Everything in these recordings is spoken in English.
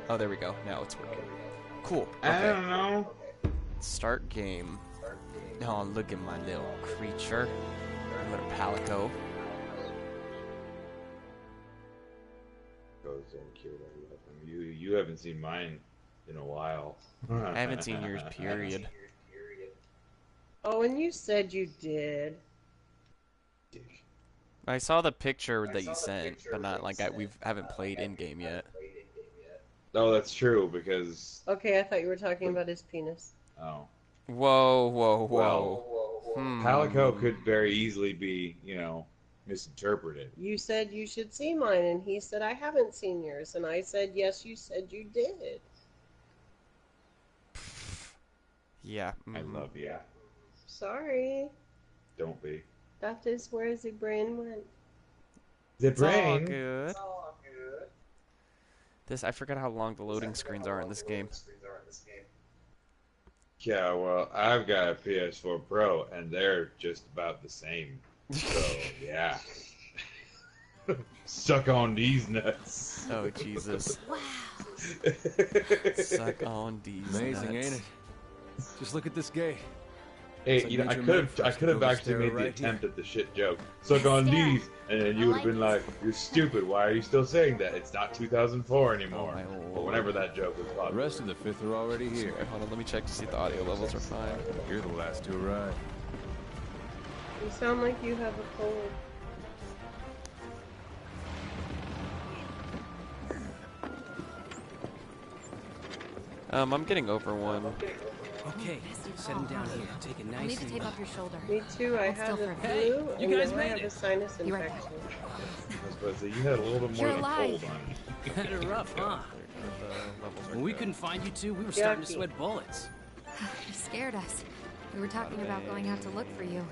Oh, there we go. Now it's working. Cool. Okay. I don't know. Start game. Oh, look at my little creature. I'm gonna Palico. Goes and kill everything. You haven't seen mine in a while. I haven't seen yours, period. Oh, and you said you did. I saw the picture that you sent, but not like we haven't played in game yet. No, that's true because. Okay, I thought you were talking about his penis. Oh. Whoa, whoa, whoa. Well, Palico could very easily be, misinterpreted. You said you should see mine, and he said I haven't seen yours, and I said yes, you said you did. Yeah. I love you. Sorry. Don't be. That is where the brain went. The It's all brain. good. I forgot how long the loading screens are in this game. Yeah, well, I've got a PS4 Pro, and they're just about the same. So, yeah. Suck on these nuts. Oh, Jesus. Wow. Suck on these Amazing, nuts. ain't it? Just look at this gay. Hey, It's like I Major could Medford's have Ghost actually Terror made the right attempt here. at the shit joke. Suck on Stare. these, and then you I would have been like like, "You're stupid. Why are you still saying that? It's not 2004 anymore." my Or lord. whenever that joke was The popular. rest of the fifth are already here. Alright, hold on, let me check to see if the audio levels are fine. You're the last to arrive. You sound like you have a cold. I'm getting over one. Okay, set him down here. Take it I'll nice need to and tape low. up your shoulder. Me too. I Hold have still the for a Hey, flu, you and guys now I made have it. a sinus You're right. infection. I was about to say, you had a little bit more You're than a alive. cold on you. Kind of rough, huh? When we couldn't find you two, we were starting to Yucky. sweat bullets. You scared us. We were talking about going out to look for you.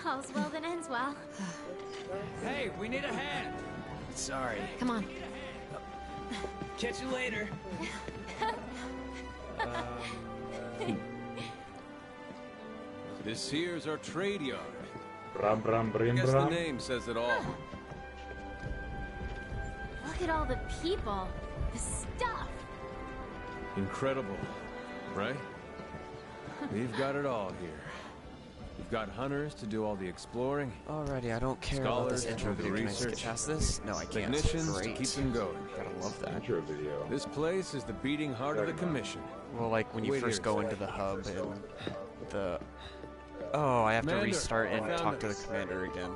All's well that ends well. Hey, we need a hand. Sorry. Come on. Catch you later. This here's our trade yard. Bram, bram, I brim, guess the bram. name says it all. Look at all the people. The stuff. Incredible, right? We've got it all here. We've got hunters to do all the exploring, Alrighty, I don't care about this Scholars intro to do video. the Can I skip research. past this? No, I can't. technicians to Great. keep them going. Gotta love that. Intro video. This place is the beating heart of the commission. Well, like when you Wait first here a go sec. into the hub and the... Oh, I have to Commander, restart and found talk to the us. commander again.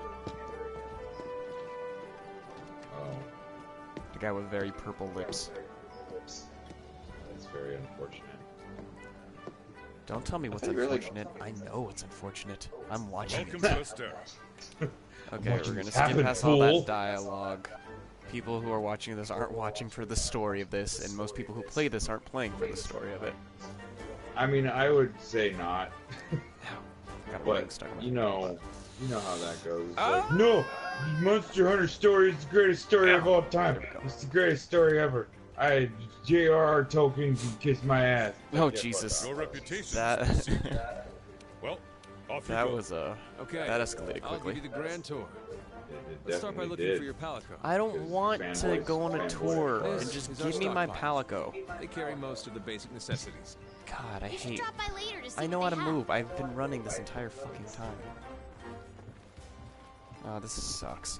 Oh, The guy with very purple lips. that's very unfortunate. Don't tell me what's I really- unfortunate. I know what's unfortunate. I'm watching Welcome it. to Esther. Okay, watching we're gonna this skip happen, past all fool. that dialogue. People who are watching this aren't watching for the story of this, and most people who play this aren't playing for the story of it. I mean, I would say not, Got a but ring stuck in my- you know how that goes. It's like, no, Monster Hunter story is the greatest story of all time. It's the greatest story ever. J.R.R. Tolkien can kiss my ass. Oh Yeah, Jesus! Your reputation. That Well, off you that go. was Okay, that escalated I'll give quickly. you the grand tour. It Let's start by definitely looking did. for your Palico. I don't want to fanboys- go on a fanboys tour are- and This just is our give me my stockpile. Palico. They carry most of the basic necessities. God, I You should hate. drop by later to see I know how what to they have. move. I've been running this entire fucking time. Oh, this sucks.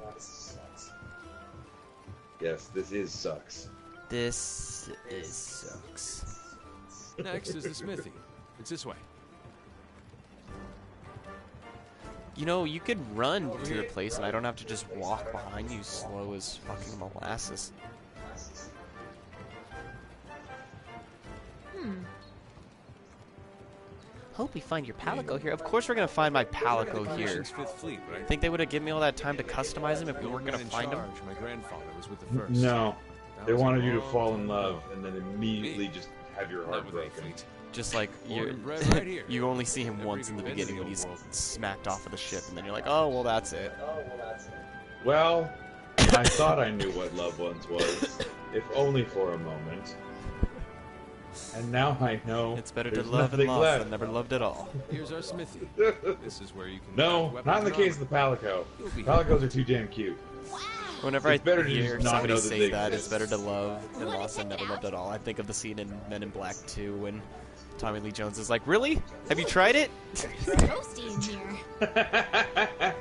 Yes, this is sucks. This is sucks. Next is the smithy. It's this way. You know, you could run to the place and I don't have to just walk behind you slow as fucking molasses. Hope we find your Palico here. Of course we're gonna find my Palico here. Commission's Fifth Fleet, right? Think they would have given me all that time to customize him if we The weren't man gonna in find him? charge, my grandfather was with the first. No, That they was a wanted you to long fall in time love ago. and then immediately just have your Not heart with that broken. fleet. Just like Born you, and bred right here. you only see him Never once in the even been to beginning the when he's old world. smacked off of the ship, and then you're like, oh well, that's it. Well, I thought I knew what love once was, if only for a moment. And now I know It's better to there's love and nothing lost left. than never loved at all. Here's our smithy. This is where you can. No, craft not in the weapons case of and the Palico. You'll be Palicos are too damn cute. Wow! Whenever It's I better to hear just not somebody know that say they that, it's exist. better to love and lost and never loved at all. I think of the scene in Men in Black 2 when Tommy Lee Jones is like, "Really? Have you tried it?" Toasty in here.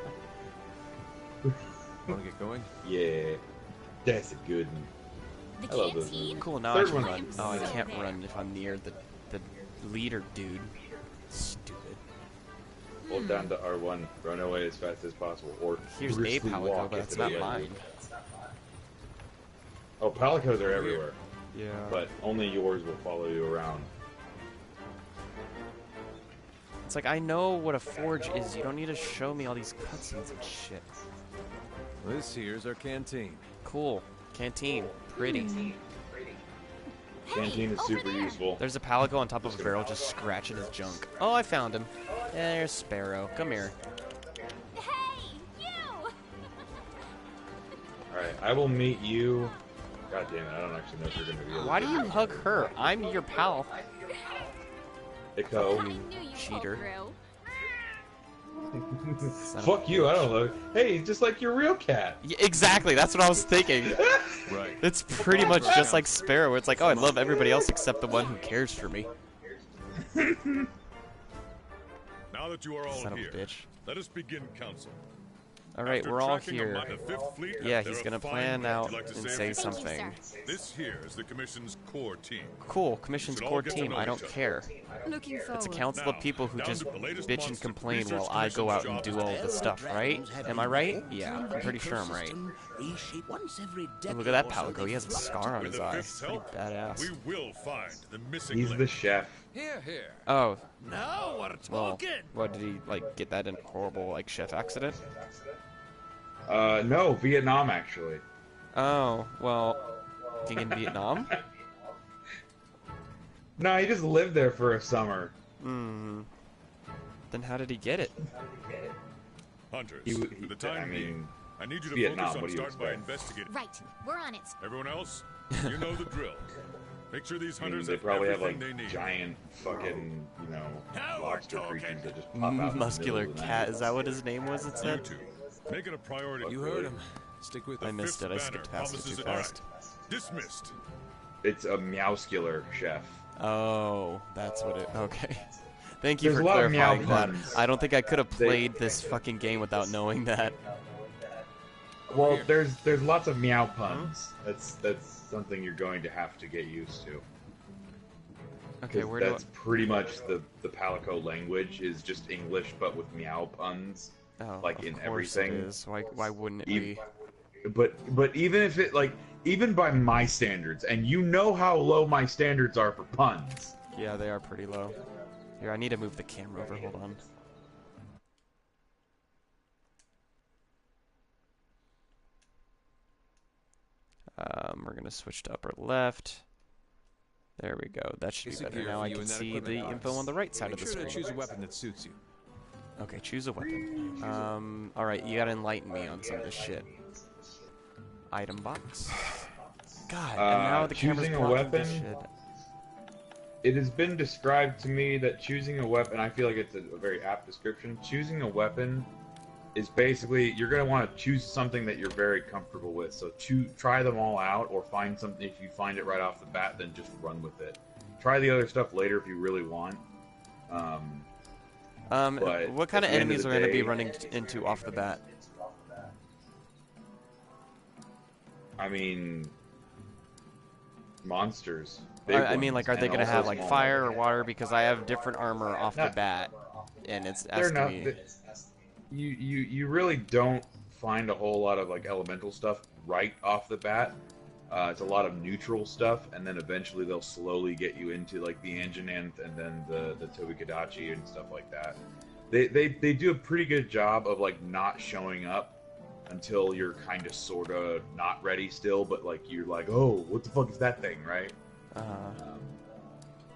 Want to get going? Yeah, that's a good one. The I love those canteen? movies. Cool, now Third I can one. run. Oh, I so can't there. run if I'm near the leader dude. Stupid. Hold down to R1, run away as fast as possible, or Here's a briskly palico, walk but that's into the not enemy. mine. Oh, palicos are everywhere, Yeah. but only yours will follow you around. It's like, I know what a forge is. You don't need to show me all these cutscenes and shit. This here's our canteen. Cool. Canteen. Pretty. Canteen is over super there. useful. There's a palico on top of a barrel just scratching his junk. Oh, I found him. There's Sparrow. Come here. Hey, you! Alright, I will meet you. God damn it, I don't actually know if you're gonna be able Why to do you hug her? I'm your pal. Echo. I knew you'd cheater. pull through. Son of a Fuck you, I bitch. don't know. Hey, he's just like your real cat. Yeah, exactly, that's what I was thinking. Right. It's pretty much just like Sparrow, where it's like, oh, I love everybody else except the one who cares for me. Now that you are all Son of a here, bitch. let us begin council. Alright, After we're all tracking here. the Fifth Fleet, Yeah, they're he's a gonna fine plan bunch. out Would you like to and say say a few Thank you, something. sir. This here is the Commission's core team. Cool, Commission's should all core get to team, know I don't each other. care. Looking forward. It's a council Now, of people who down just to the latest bitch and monster complain research while I go out and commission's do job all the stuff, right? Am I right? Yeah, I'm pretty sure I'm right. Look at that palico, he has a scar on With his the eye. Fifth's Pretty help, badass. we will find the missing He's link. the chef. Here, here. Oh, Now we're well, talking. what, did he, like, get that in a horrible, like, chef accident? No, Vietnam actually. Oh, well, being in Vietnam? No, he just lived there for a summer. Hmm. Then how did he get it? Hunters, He, for the time being, I need you to Vietnam, focus what on do you starting by expect? investigating. Right, we're on it. Everyone else, you know the drill. Make sure these I mean, hunters they have probably have everything like they need. giant fucking, you know, Now we're lobster talking. creatures that just pop out. in the middle Muscular of the cat, night. is that what his name was, it You said? two, make it a priority. You heard him. Stick with I it. missed it, I Fifth skipped banner past it too promises fast. Dismissed. It's a meowscular chef. Oh, that's what it, okay. Thank you There's for a lot of meow clarifying that. puns. I don't think I could have They- played this fucking game without knowing that. Well, there's lots of meow puns. That's something you're going to have to get used to. Okay, 'Cause where do I... that's pretty much the Palico language is just English but with meow puns. Oh, like of in course everything. It is. Why wouldn't it Ev- be? But even if it like even by my standards, and you know how low my standards are for puns. Yeah, they are pretty low. Here, I need to move the camera over. Hold on. We're gonna switch to upper left. There we go. That should be It's better. secure Now for I you can in that see equipment the box. info on the right side Make of the sure to screen. choose a weapon that suits you. Okay, choose a weapon. Alright, you gotta enlighten me on some of this shit. Item box. God, and now the camera's choosing a blocking this weapon? shit. It has been described to me that choosing a weapon, I feel like it's a very apt description. Choosing a weapon is basically, you're going to want to choose something that you're very comfortable with. So try them all out, or find something, if you find it right off the bat, then just run with it. Try the other stuff later if you really want. But what kind at of the end of enemies the are going to be day- running into off the bat? I mean, monsters. I mean, like, are they going to have, like, fire or or water? Because I have different armor off the Not- bat, and it's They're asking not. me... You really don't find a whole lot of like elemental stuff right off the bat. It's a lot of neutral stuff, and then eventually they'll slowly get you into like the Anjanath and then the Tobikadachi and stuff like that. They do a pretty good job of like not showing up until you're kind of sort of not ready still, but like you're like, oh, what the fuck is that thing, right?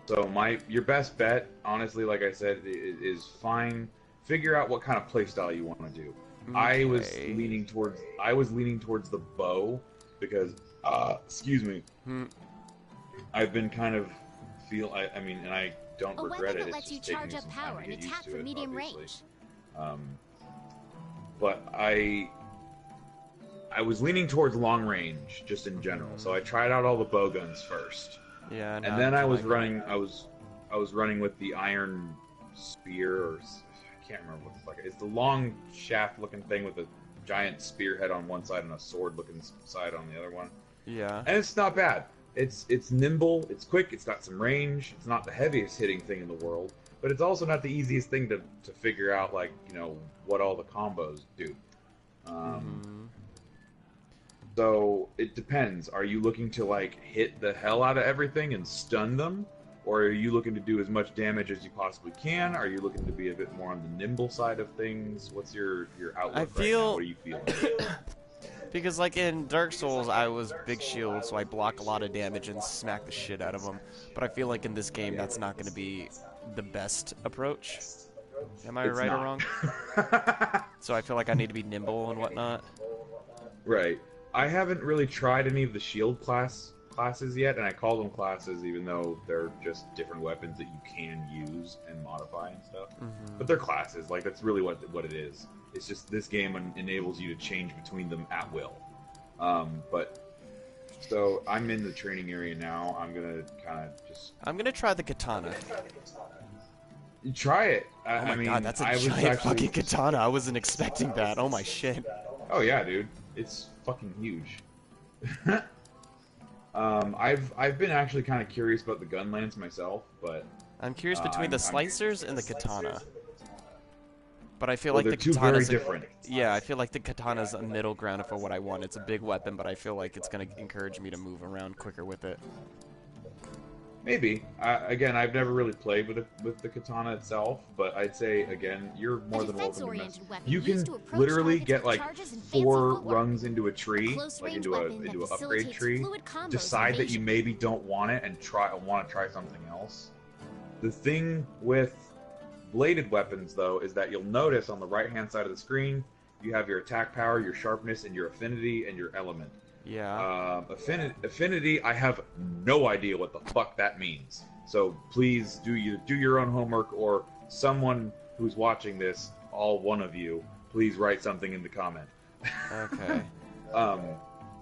So your best bet, honestly, like I said, is figure out what kind of playstyle you want to do. I was Okay. leaning towards the bow because excuse me. I've been kind of I mean, and I don't A regret weapon it. that It's lets you just taking charge me up some power time to and get used attack to from it, medium obviously. range. But I was leaning towards long range, just in general. So I tried out all the bow guns first. Yeah. And then I was running. I was running with the iron spear, or I can't remember what the fuck it is. The long shaft-looking thing with a giant spearhead on one side and a sword-looking side on the other one. Yeah. And it's not bad. It's nimble. It's quick. It's got some range. It's not the heaviest hitting thing in the world, but it's also not the easiest thing to figure out, like, you know, what all the combos do. So it depends. Are you looking to like hit the hell out of everything and stun them, or are you looking to do as much damage as you possibly can? Are you looking to be a bit more on the nimble side of things? What's your outlook right now? What are you feeling? Because like in Dark Souls, I was big shield, so I block a lot of damage and smack the shit out of them. But I feel like in this game, that's not going to be the best approach. Am I right or wrong? So I feel like I need to be nimble and whatnot. Right. I haven't really tried any of the shield classes yet, and I call them classes even though they're just different weapons that you can use and modify and stuff. But they're classes. Like, that's really what it is. It's just this game enables you to change between them at will. So I'm in the training area now. I'm gonna kind of just. I'm gonna try the katana. Try it. Oh my god, that's a giant fucking katana. I wasn't expecting that. Oh my shit. Oh yeah, dude. It's fucking huge. I've been actually kind of curious about the gun lance myself, but I'm curious between the slicers and the katana. But I feel like the two katana's very different. Yeah, I feel like the katana's a middle ground for what I want. It's a big weapon, but I feel like it's gonna encourage me to move around quicker with it. Maybe. Again, I've never really played with the katana itself, but I'd say, again, you're more than welcome to mess. You can literally get like 4 rungs into a tree, like into an upgrade tree, decide that you maybe don't want it and want to try something else. The thing with bladed weapons, though, is that you'll notice on the right-hand side of the screen, you have your attack power, your sharpness, and your affinity, and your element. Yeah. Affinity, I have no idea what the fuck that means. So please do your own homework, or someone who's watching this, all one of you, please write something in the comment. Okay.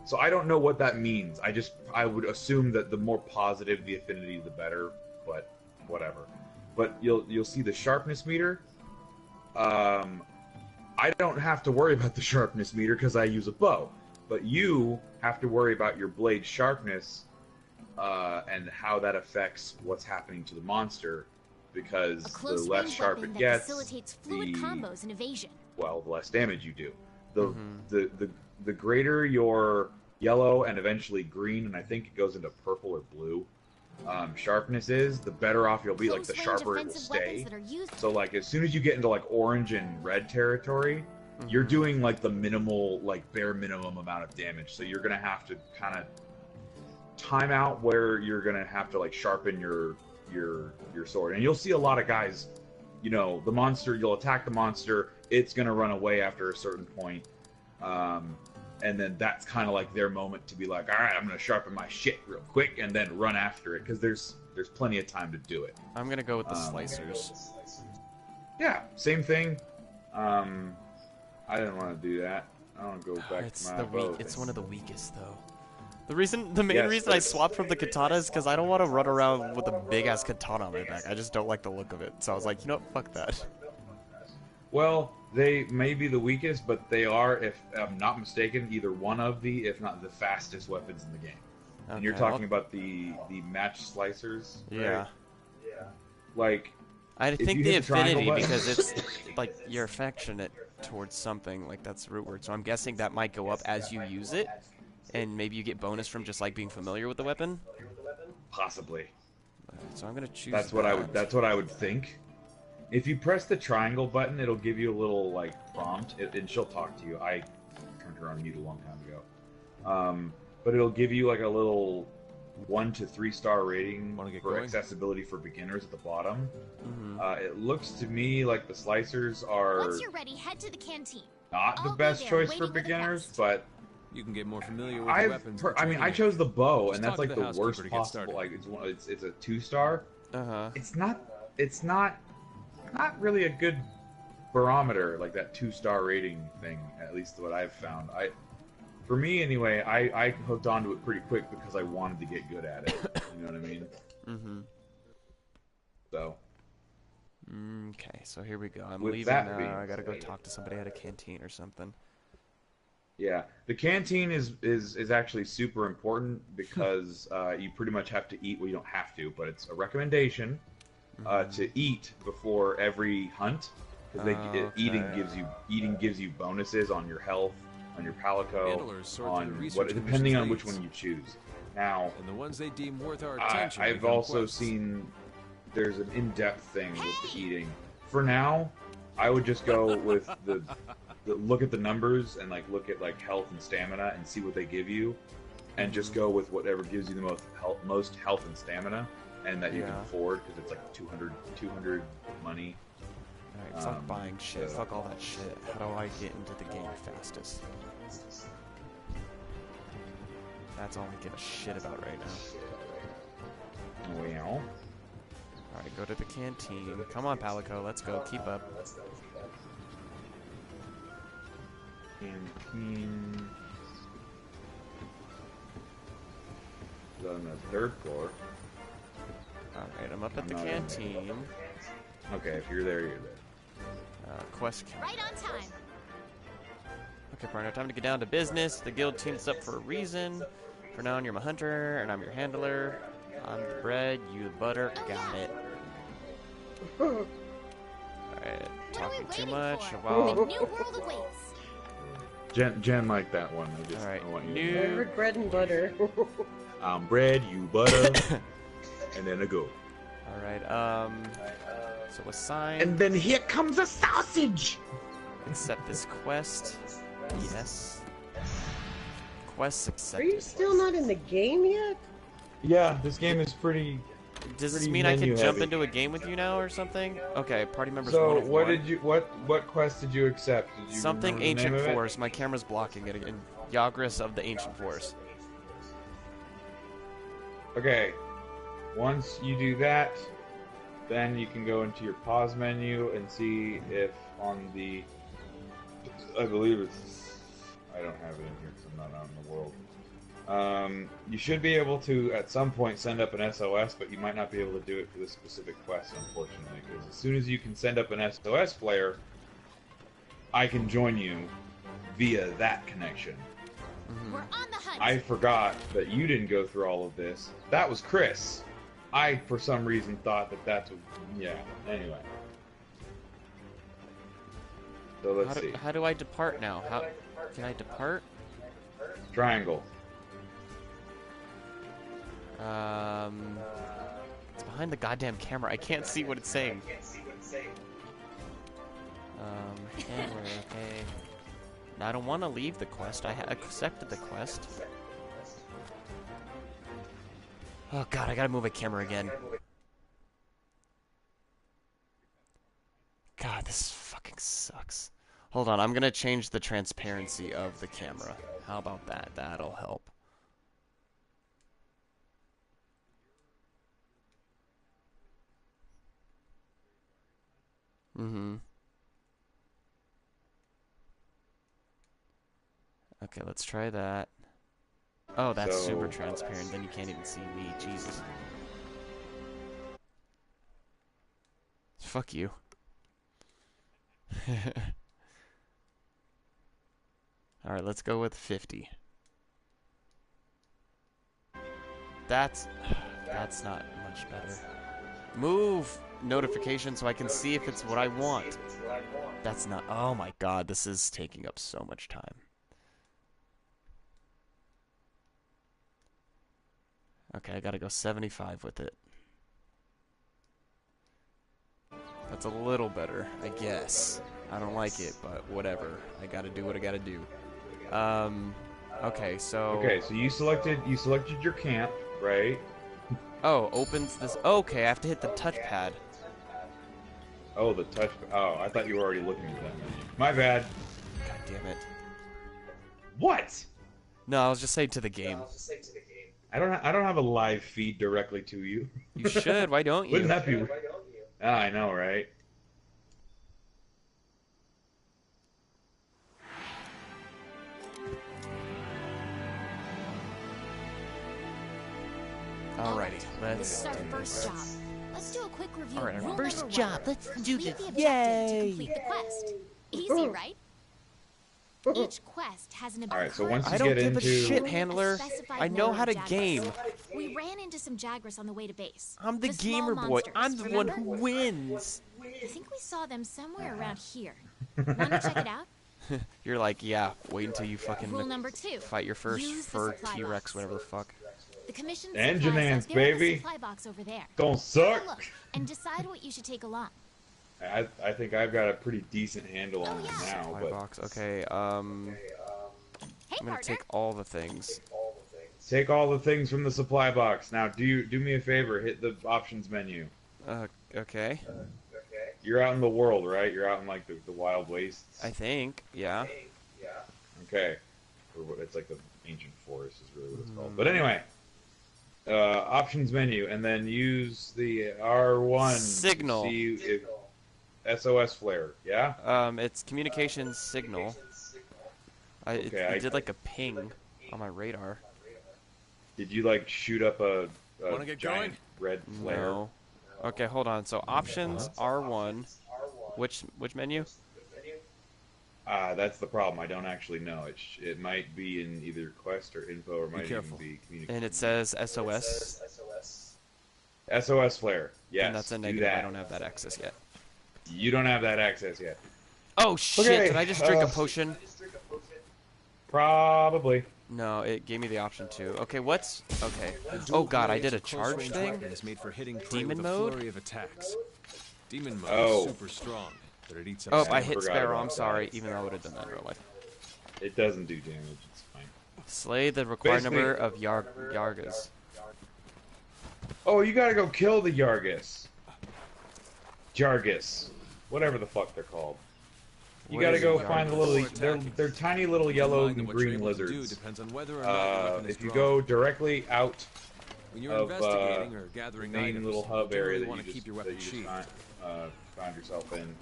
So I don't know what that means. I would assume that the more positive the affinity, the better. But whatever. But you'll see the sharpness meter. I don't have to worry about the sharpness meter because I use a bow. But you have to worry about your blade sharpness and how that affects what's happening to the monster, because the less sharp it gets, combos and evasion. Well, the less damage you do. The greater your yellow and eventually green, and I think it goes into purple or blue, sharpness is, the better off you'll be. Like, the sharper it will stay. So like as soon as you get into like orange and red territory, you're doing like the minimal, like bare minimum amount of damage. So you're gonna have to kind of time out where you're gonna have to like sharpen your sword. And you'll see a lot of guys, you know, the monster, you'll attack the monster, it's gonna run away after a certain point, and then that's kind of like their moment to be like, all right, I'm gonna sharpen my shit real quick and then run after it, because there's plenty of time to do it. I'm gonna go with the slicers. Yeah, same thing. I didn't want to do that. I want to go back to my bow. It's one of the weakest, though. The main reason I swapped from the katana is because I don't want to run around with a big-ass katana on my back. I just don't like the look of it. So I was like, you know what? Fuck that. Well, they may be the weakest, but they are, if I'm not mistaken, either one of the, if not the fastest weapons in the game. Okay, and you're talking about the match slicers, right? Yeah. Like, I think the affinity, because it's like you're affectionate towards something, like that's the root word. So I'm guessing that might go up as you use it, and maybe you get bonus from just like being familiar with the weapon. Possibly. So I'm gonna choose. That's what I would think. If you press the triangle button, it'll give you a little like prompt, and she'll talk to you. I turned her on mute a long time ago. But it'll give you like a little 1 to 3 star rating for accessibility for beginners at the bottom. It looks to me like the slicers are Once you're ready, head to the canteen. Not the best choice for beginners, but you can get more familiar with the weapons. I mean, I chose the bow, and that's like the worst possible. Like it's a 2 star. It's not really a good barometer, like that 2 star rating thing. At least what I've found. for me anyway, I hooked onto it pretty quick because I wanted to get good at it. You know what I mean? Mm-hmm. So. Okay, so here we go. I'm With leaving that now. being I gotta go said- talk to somebody at a canteen or something. Yeah, the canteen is actually super important because you pretty much have to eat. Well, you don't have to, but it's a recommendation to eat before every hunt because eating gives you bonuses on your health, on your palico, Handlers sort on through the what research depending on which commission's one you choose. Now, and the ones they deem worth our attention. I've become also quests. seen there's an in-depth thing with the eating. For now, I would just go with the look at the numbers and like look at like health and stamina and see what they give you, and just go with whatever gives you the most health and stamina, and that you can afford because it's like 200 money. Alright, fuck buying shit. Fuck all that shit. How do I get into the game fastest? That's all I give a shit about right now. Well. Alright, go to the canteen. Come on, Palico, let's go. Keep up. Canteen. Is that on the 3rd floor? Alright, I'm up at the canteen. Okay, if you're there, you're there. Quest count. Right on time. Okay, partner, time to get down to business. The guild teamed us up for a reason. For now, you're my hunter, and I'm your handler. I'm the bread, you the butter. Got it. Alright, talking too much. The Well, new world awaits. Jen liked that one. alright, I want you new. Favorite bread and butter. I'm bread, you butter, and then a go. Alright, so assign. And then here comes a sausage! Accept this quest. Yes. Quests Are accepted. you still not in the game yet? Yeah, this game is pretty... Does this pretty mean I can menu jump heavy. into a game with you now or something? Okay, party members So, one of what one. did you... What quest did you accept? Did you Something remember the name Ancient of it? Force. My camera's blocking it again. Yagris of the Ancient Force. Okay. Once you do that, then you can go into your pause menu and see if on the... I believe it's... I don't have it in here because I'm not out in the world. You should be able to, at some point, send up an SOS, but you might not be able to do it for this specific quest, unfortunately, because as soon as you can send up an SOS player, I can join you via that connection. We're on the hunt. I forgot that you didn't go through all of this. That was Chris. I, for some reason, thought that that's what... Yeah, anyway. So let's see. How do I depart now? How can I depart? Triangle. It's behind the goddamn camera. I can't see what it's saying. Handler, okay. Now, I don't want to leave the quest. I accepted the quest. Oh god, I gotta move a camera again. God, this fucking sucks. Hold on, I'm gonna change the transparency of the camera. How about that? That'll help. Okay, let's try that. Oh, that's super transparent. Then you can't even see me. Jesus. Fuck you. Alright, let's go with 50. That's not much better. Move notification so I can see if it's what I want. That's not... Oh my god, this is taking up so much time. Okay, I gotta go 75 with it. That's a little better, I guess. I don't like it, but whatever. I gotta do what I gotta do. Okay, so... Okay, so you selected your camp, right? Oh, opens this... Okay, I have to hit the touchpad. Oh, the touch... Oh, I thought you were already looking at that menu. My bad. God damn it. What? No, I was just saying to the game. I don't have a live feed directly to you. You should, why don't you? Wouldn't that be... Ah, I know, right? Alrighty, This is our first job. Let's do a quick review. All right, our Rule first number job. one. Let's do Complete this. the objective Yay! to complete the quest. Easy, right? Each quest has an All right, so current once you I don't get give into a shit, only a handler. specified I know number how to of Jagras. game. We ran into some Jagras on the way to base. I'm the small gamer boy. monsters, I'm the one remember? who wins. I think we saw them somewhere around here. Want to check it out? You're like, yeah, wait until you fucking Rule number 2. fight your first Use the fur supply T-Rex, box. whatever the fuck. The commission Engine supplies ants, up there in baby. the supply box over there. Don't Have suck. a look and decide what you should take along. I think I've got a pretty decent handle on Oh, it yeah. now, Supply but box. Okay, Hey, I'm gonna partner. take all the things. take all the things from the supply box. Now, do me a favor, hit the options menu. Okay. You're out in the world, right? You're out in like the wild wastes. I think, yeah. Okay. Or what, it's like the ancient forest is really what it's called. But anyway, options menu, and then use the R1 Signal. to see if SOS flare. Yeah. It's communications signal. It did like a ping on my radar. Did you like shoot up a Wanna get giant red flare? No. Okay, hold on. So options R1. Which menu? That's the problem. I don't actually know. It might be in either quest or info, or might even careful. be communication. And it says SOS. SOS flare. Yes. And that's a do negative. that. I don't have that access yet. You don't have that access yet. Oh shit! Okay, Did I just drink a potion? Probably. No, it gave me the option to. Okay, what's okay? Oh god, I did a charge thing. Is made for hitting prey Demon with a mode? flurry of attacks. Demon mode Oh. is super strong, but it eats up. Oh, stamina. I hit forgot Sparrow. about I'm that. sorry. Even though I would have done that in real life. It doesn't do damage. It's fine. Slay the required Basically- number of Yargas. Oh, you gotta go kill the Yargus. Jargus. Whatever the fuck they're called. You What gotta is go a find the Yargus? little. They're tiny little Keep in yellow mind that and what you're green able to do lizards. depends on whether or not your weapon is If you drawn. go directly out When you're of investigating or the gathering main items, little hub you area generally that want you to just, keep your that weapon you just sheathed. found yourself in,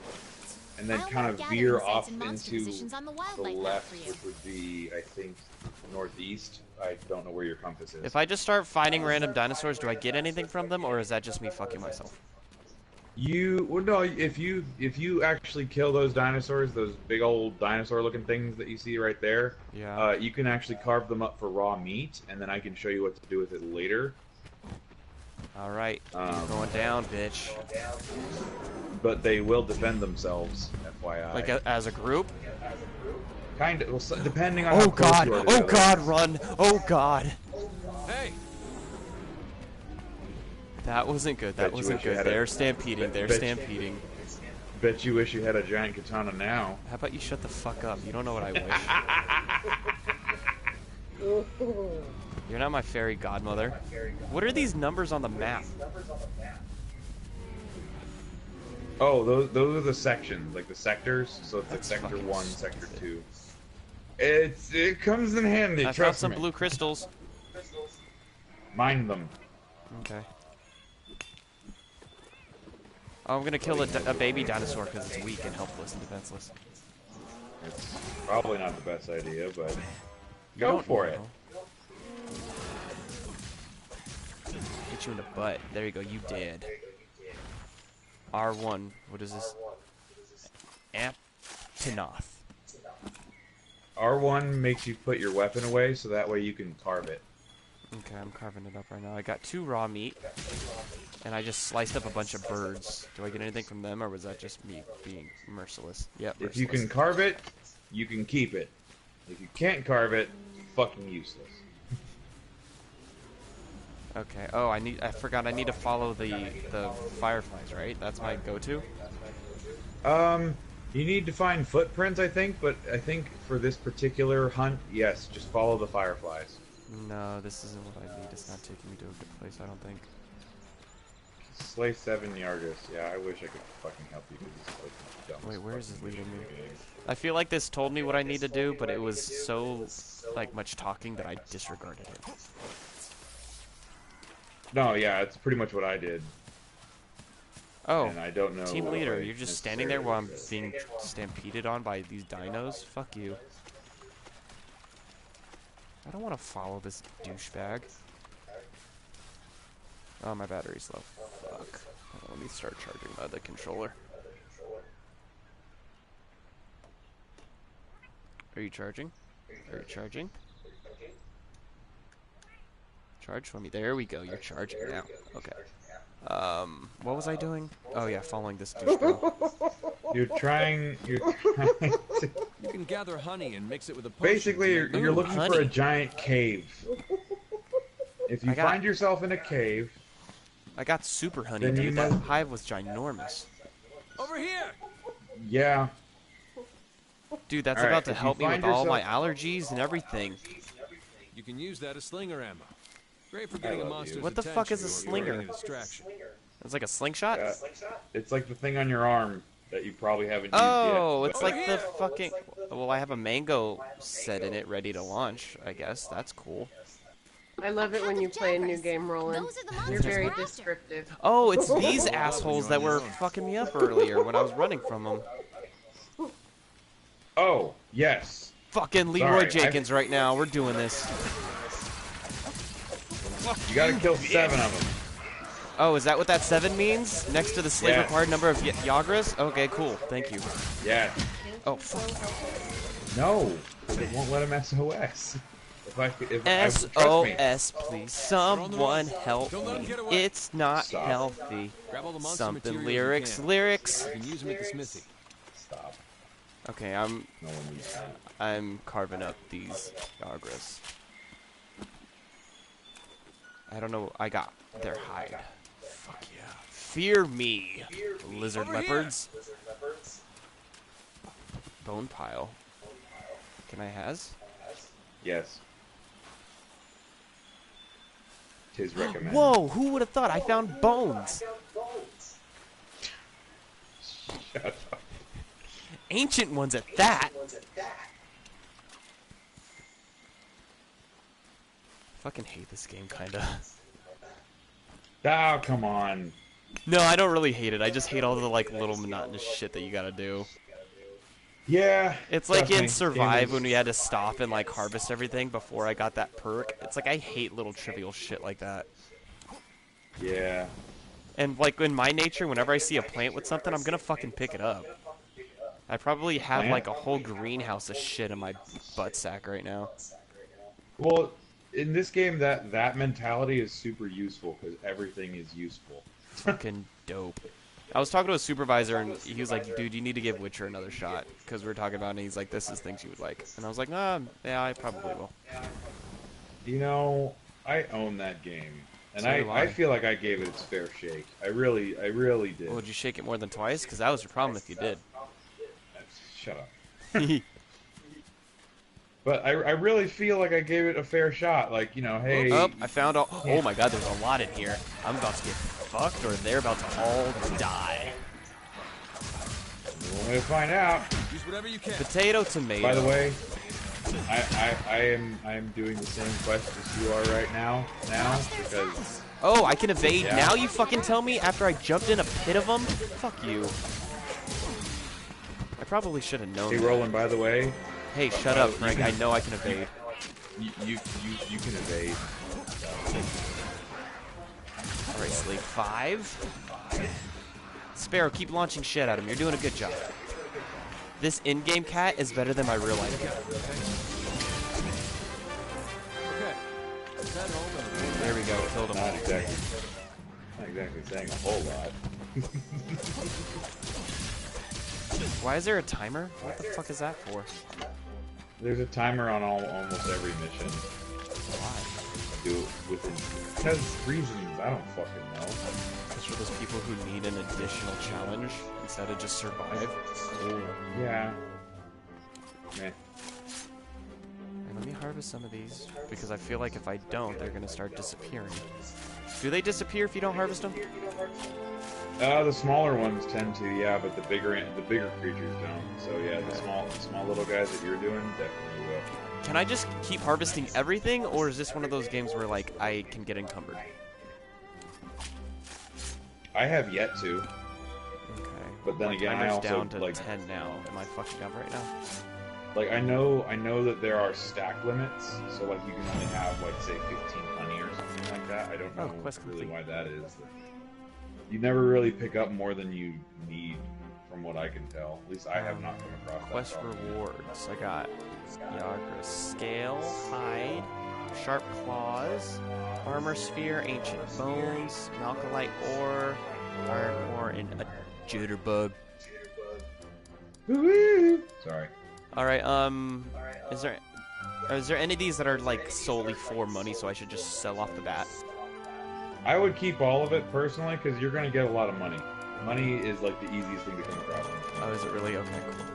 and then I'll kind mark of gathering veer sites off and monster into positions on the the wildlife map left, for you. which would be, I think, northeast. I don't know where your compass is. If I just start finding random dinosaurs, do I get anything from them, or is that just me fucking myself? If you actually kill those dinosaurs, those big old dinosaur-looking things that you see right there, Yeah. you can actually carve them up for raw meat, and then I can show you what to do with it later. All right, Um, going down, bitch. But they will defend themselves, FYI. Like as a group. Kind of, well, depending on Oh how close god! you are to Oh the other. god! Run! Oh god! Hey, That wasn't good. That Bet you wasn't wish you good. had a- They're stampeding. They're bet you- stampeding. Bet you wish you had a giant katana now. How about you shut the fuck up? You don't know what I wish. You're not my fairy godmother. What are these numbers on the map? Oh, those are the sections, like the sectors. So it's like That's sector fucking 1, sector stupid. 2. It comes in handy. I found Trust some me. blue crystals. Mine them. Okay. Oh, I'm gonna kill a baby dinosaur because it's weak and helpless and defenseless. It's probably not the best idea, but You go don't for know. it. Get you in the butt. There you go. You dead. R1. What is this? Aptinoth. R1 makes you put your weapon away, so that way you can carve it. Okay, I'm carving it up right now. I got 2 raw meat, and I just sliced up a bunch of birds. Do I get anything from them, or was that just me being merciless? Yep, If you merciless. can carve it, you can keep it. If you can't carve it, fucking useless. Okay. Oh, I forgot. I need to follow the fireflies, right? That's my go-to. You need to find footprints, I think, but I think for this particular hunt, yes, just follow the fireflies. No, this isn't what I need. It's not taking me to a good place, I don't think. Slay 7 Yargus. Yeah, I wish I could fucking help you because it's like dumb. Wait, where is this leading me? I feel like this told me what I need to do, but it was so like much talking that I disregarded it. No, yeah, it's pretty much what I did. Oh, And I don't know. team what leader, I you're just standing there necessarily while I'm did. being stampeded on by these dinos? Fuck you. I don't want to follow this douchebag. Oh, my battery's low. Fuck. Hold on, let me start charging my other controller. Are you charging? Are you charging? Charge for me. There we go. You're charging now. Okay. What was I doing? Oh yeah, following this douchebag. You're trying to... You can gather honey and mix it with a potion. Basically, you're looking for honey. a giant cave. If you find yourself in a cave... I got super honey, Then you dude. That must- hive was ginormous. Over here! Yeah. Dude, that's Alright, about to if you help me with find all my yourself- allergies and everything. You can use that as slinger ammo. Great for getting a love monster's you. What the fuck is a attention or slinger? a distraction. It's like a slingshot? Yeah. It's like the thing on your arm that you probably haven't Oh, used it's yet. like the fucking... Well, I have a mango set in it ready to launch, I guess. That's cool. I love it when you play a new game, Roland. Those are the You're monsters very we're after. descriptive. Oh, it's these assholes that were fucking me up earlier when I was running from them. Oh, yes. Fucking Leroy Sorry, Jenkins right now. We're doing this. You gotta kill 7 of them. Oh, is that what that 7 means? Next to the slave Yeah. required number of Yagras? Okay, cool. Thank you. Yeah. Oh, fuck. No, because it won't let him SOS. Trust me. SOS, please. Someone help Don't let him me. get away. It's not Stop. healthy. Grab all the monster Something materials you can. lyrics. You can use them at the smithy. Stop. Okay, No one needs that. I'm carving up these Yagras. I don't know. I got their hide. Fuck yeah. Fear me, lizard leopards. Bone pile. Can I has? Yes. Tis recommended. Whoa, who would have thought I found bones? Shut up. Ancient ones at that. Fucking hate this game, kinda. Oh, come on. No, I don't really hate it. I just hate all the like little monotonous shit that you gotta do. Yeah. It's like trust in me, Survive game is- when we had to stop and like harvest everything before I got that perk. It's like I hate little trivial shit like that. Yeah. And like in my nature, whenever I see a plant with something, I'm gonna fucking pick it up. I probably have Plant? like a whole greenhouse of shit in my butt sack right now. Well, in this game, that mentality is super useful because everything is useful. Fucking dope. I was talking to a supervisor and he was like, dude, you need to give Witcher another shot. Because we were talking about it and he's like, this is things you would like. And I was like, yeah, I probably will. You know, I own that game. And So do I I. feel like I gave it its fair shake. I really did. Well, would you shake it more than twice? Because that was your problem if you did. Shut up. But I really feel like I gave it a fair shot. Like, you know, hey. Oh, I found all. Oh my god, there's a lot in here. I'm about to get fucked or they're about to all die. You want me to find out. Use whatever you can. Potato, tomato. By the way, I am doing the same quest as you are right now because Oh, I can evade. Yeah. Now you fucking tell me after I jumped in a pit of them? Fuck you. I probably should have known hey, that. Roland. By the way, Hey, shut up, Frank. I know I can evade. you can evade. Alright, Slave 5. Sparrow, keep launching shit at him. You're doing a good job. This in-game cat is better than my real-life cat. Okay. Let's head home and There we go. Killed him. Not exactly saying a whole lot. Why is there a timer? What the fuck is that for? There's a timer on almost every mission. Why? Do it within because reasons I don't fucking know. Just for those people who need an additional challenge instead of just survive. Cool. Yeah. Meh. And let me harvest some of these because I feel like if I don't, they're gonna start disappearing. Do they disappear if you don't harvest them? The smaller ones tend to, yeah, but the bigger creatures don't. So yeah, the small little guys that you're doing definitely will. Can I just keep harvesting everything, or is this one of those games where like I can get encumbered? I have yet to, Okay. but then My again, I timer's also down to like 10 now. Am I fucking up right now? like I know that there are stack limits, so like you can only have like say 15 honey or something like that. that. I don't know quest really complete. why that is. You never really pick up more than you need, from what I can tell. At least I have not come across that. Quest rewards. I got Yagra Scale, Hide, Sharp Claws, Armor Sphere, Ancient Bones, Malcolite Ore, Iron Ore, and a Jitterbug. Sorry. Alright, is there any of these that are like solely for money, so I should just sell off the bat? I would keep all of it personally, because you're going to get a lot of money. Money is like the easiest thing to come across. Oh, is it really? Okay, cool.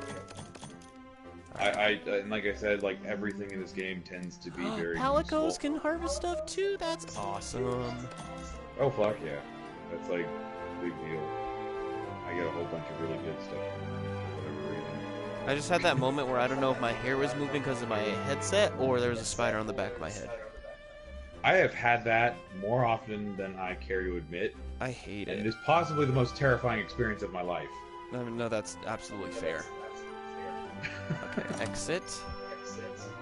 And like I said, like everything in this game tends to be very Palicos useful. can harvest stuff too? That's awesome. Oh fuck yeah. That's like a big deal. I get a whole bunch of really good stuff from them for whatever reason. I just had that moment where I don't know if my hair was moving because of my headset or there was a spider on the back of my head. I have had that more often than I care to admit. I hate And it. it is possibly the most terrifying experience of my life. No, that's absolutely fair. Okay, exit.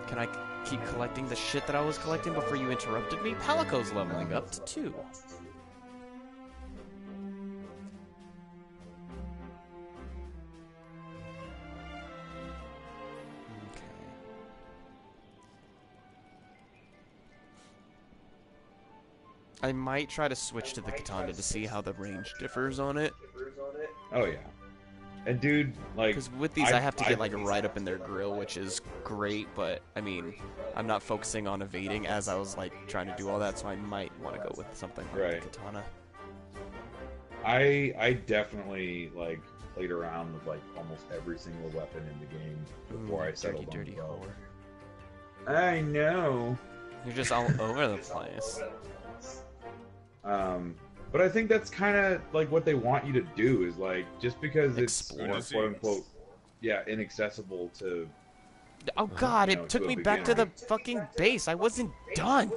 Can I keep collecting the shit that I was collecting before you interrupted me? Palico's leveling up to 2. Okay. I might try to switch to the katana to see how the range differs on it. Oh yeah. And dude, like, Because with these, I have to get like right up in their grill, which is great. But I mean, I'm not focusing on evading as I was like trying to do all that, so I might want to go with something like Right. the katana. I definitely like played around with like almost every single weapon in the game before I settled on dirty the bow. whore. I know. You're just all over the place. But I think that's kind of like what they want you to do is like just because Explore. it's quote unquote, yeah, inaccessible to. Oh god, You know, it took to a me back to the beginner. fucking base. I wasn't done.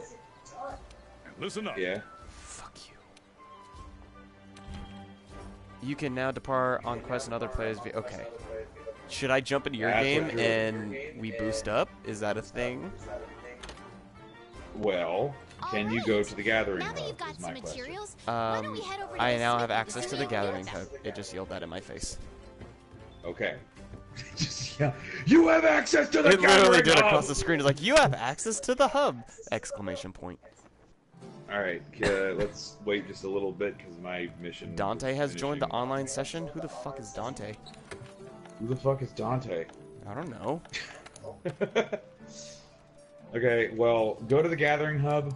Listen up. Yeah. Fuck you. You can now depart on quest and other players. Okay. Should I jump into your That's game what you're- and we boost up? Is that a thing? Well, can you go to the gathering Now that hub? you've got Is my some question. materials, why don't we head over to I the now have smithy access to see the what gathering built hub. us? It just yelled that in my face. Okay. Just yell, you have access to the It literally gathering did hub! across the screen. It's like, you have access to the hub! Exclamation point. Alright, let's wait just a little bit because my mission. Dante is has joined the finishing. online session? Who the fuck is Dante? Who the fuck is Dante? I don't know. Okay, well, go to the gathering hub,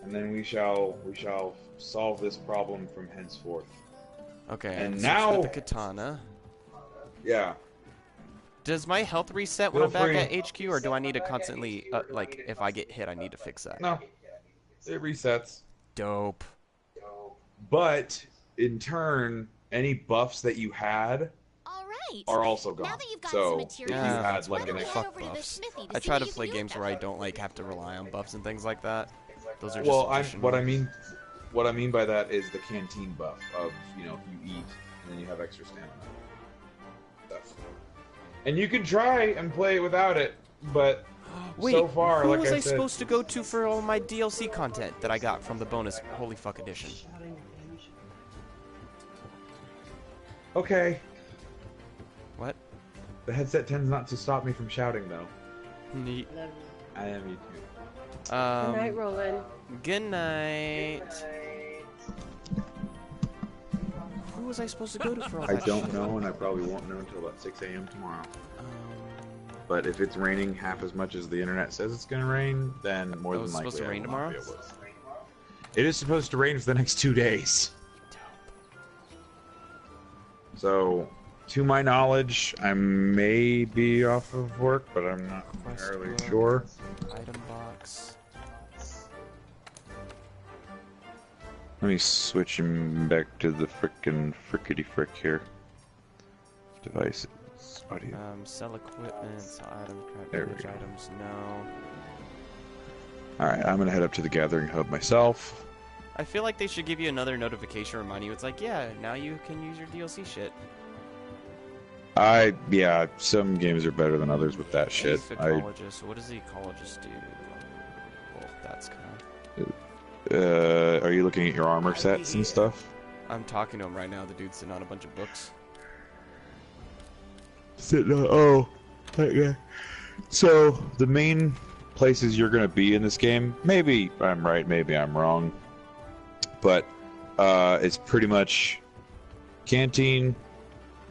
and then we shall solve this problem from henceforth. Okay, And switch now- with the katana. Yeah. Does my health reset when Feel I'm back free. at HQ, or do I need to constantly, like, if I get hit, I need to fix that? No. It resets. Dope. But in turn, any buffs that you had All right. are also gone. Now that you've got So some if you materials, had that's like why an don't we extra head over to the buffs. smithy I see try what to you play can do games with where I them? don't, like, have to rely on buffs and things like that. Those are just well, additional. what I mean by that is the canteen buff of, you know, you eat and then you have extra stamina. Stuff. And you can try and play it without it, but Wait, so far, who like was I said, supposed to go to for all my DLC content that I got from the bonus Holy Fuck Edition? okay. What? The headset tends not to stop me from shouting, though. Neat. I am you too. Good night, Roland. Good night. Who was I supposed to go to for all I that don't shit? know, and I probably won't know until about 6 a.m. tomorrow. Um, But if it's raining half as much as the internet says it's going to rain, then more Oh, than it's likely supposed to I rain will not tomorrow? be able to. It is supposed to rain for the next 2 days. So, to my knowledge, I may be off of work, but I'm not Quest entirely book, sure. Item box. Let me switch him back to the frickin' frickety frick here. Devices. Audio. Sell equipment, sell items, grab There we damage go. items, no. Alright, I'm gonna head up to the gathering hub myself. I feel like they should give you another notification reminding you. It's like, yeah, now you can use your DLC shit. Yeah, some games are better than others with that shit. Chief ecologist. What does the ecologist do? Well, that's kind of... Are you looking at your armor sets and stuff? I'm talking to him right now. The dude's sitting on a bunch of books. Oh, okay. So the main places you're gonna be in this game, maybe I'm right, maybe I'm wrong, but it's pretty much canteen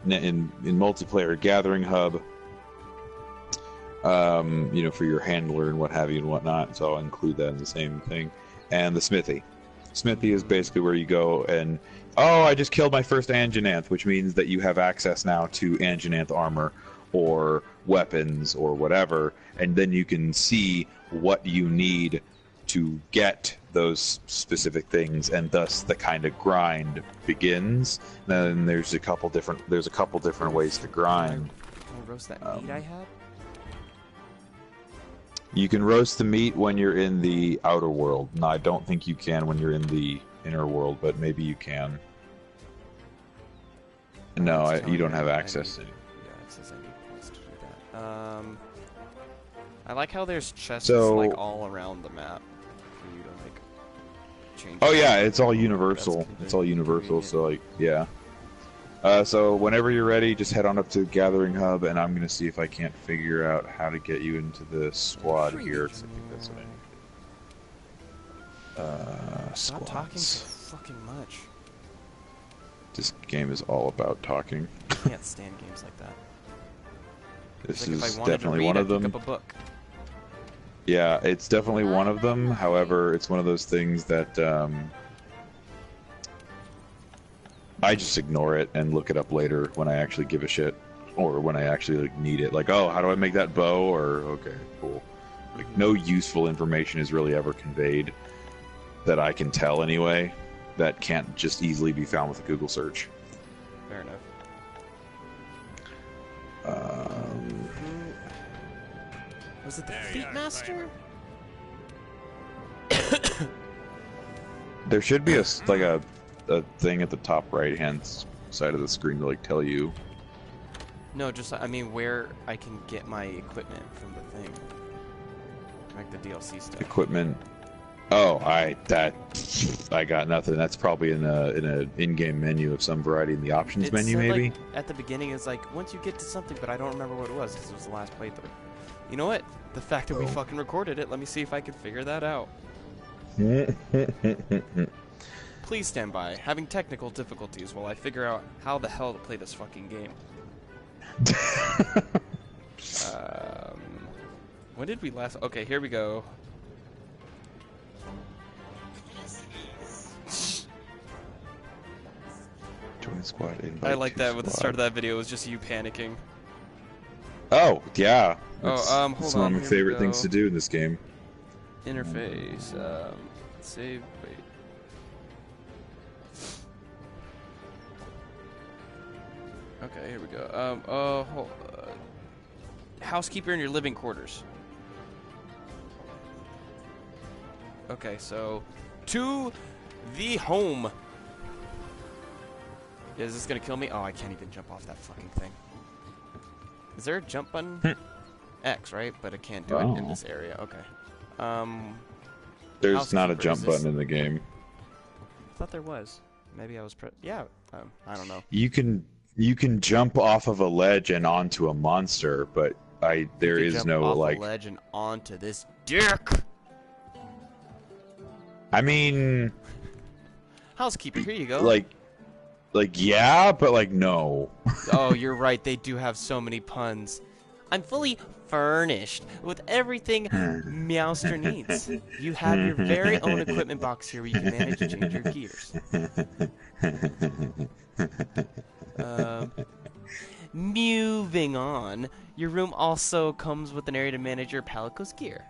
in multiplayer gathering hub. You know, for your handler and what have you and whatnot. So I'll include that in the same thing. And the smithy. Smithy is basically where you go and, oh, I just killed my first Anjanath, which means that you have access now to Anjanath armor or weapons or whatever, and then you can see what you need to get those specific things, and thus the kind of grind begins. Then there's a couple different ways to grind. Can I roast that meat I had? You can roast the meat when you're in the outer world. No, I don't think you can when you're in the inner world, but maybe you can. No, you don't have access to it. Yeah, it says I need points to do that. I like how there's chests So- like all around the map for you to like change. Oh your- yeah, it's all universal. That's It's all universal, convenient. so like, yeah. So whenever you're ready, just head on up to Gathering Hub, and I'm gonna see if I can't figure out how to get you into the squad here, 'cause I think that's what I need. Stop talking so Squads. fucking much. This game is all about talking. I can't stand games like that. This It's like if is I wanted definitely to read, one I'd of them. pick up a book. Yeah, it's definitely one of them. However, it's one of those things that I just ignore it and look it up later when I actually give a shit, or when I actually like need it. Like, oh, how do I make that bow? Or okay, cool. Like, no useful information is really ever conveyed that I can tell anyway. That can't just easily be found with a Google search. Fair enough. Was it the Feet Master? There should be a thing at the top right hand side of the screen to like tell you. No, just I mean where I can get my equipment from the thing, like the DLC stuff. Equipment. Oh, I got nothing. That's probably in a in-game menu of some variety in the options It menu, said, maybe. like, at the beginning, it's like once you get to something, but I don't remember what it was because it was the last playthrough. You know what? The fact that we fucking recorded it, let me see if I can figure that out. Please stand by. Having technical difficulties while I figure out how the hell to play this fucking game. When did we last? Okay, here we go. Join squad. I like that with the start of that video, it was just you panicking. Oh yeah. Oh, That's, hold that's one on, of my here we favorite things go. to do in this game. Interface. Save. Wait. Okay, here we go. Housekeeper in your living quarters. Okay, so to the home. Is this gonna kill me? Oh, I can't even jump off that fucking thing. Is there a jump button? X, right? But I can't do it in this area. Okay. There's not a Housekeeper, jump is this- button in the game. I thought there was. Maybe I was. Yeah. I don't know. You can jump off of a ledge and onto a monster, but there You is jump no off like. a ledge and onto this dick. I mean, Housekeeper, here you go. like yeah, but like no. Oh, you're right. They do have so many puns. I'm fully furnished with everything Meowster needs. You have your very own equipment box here where you can manage and change your gears. Moving on, your room also comes with an area to manage your Palico's gear.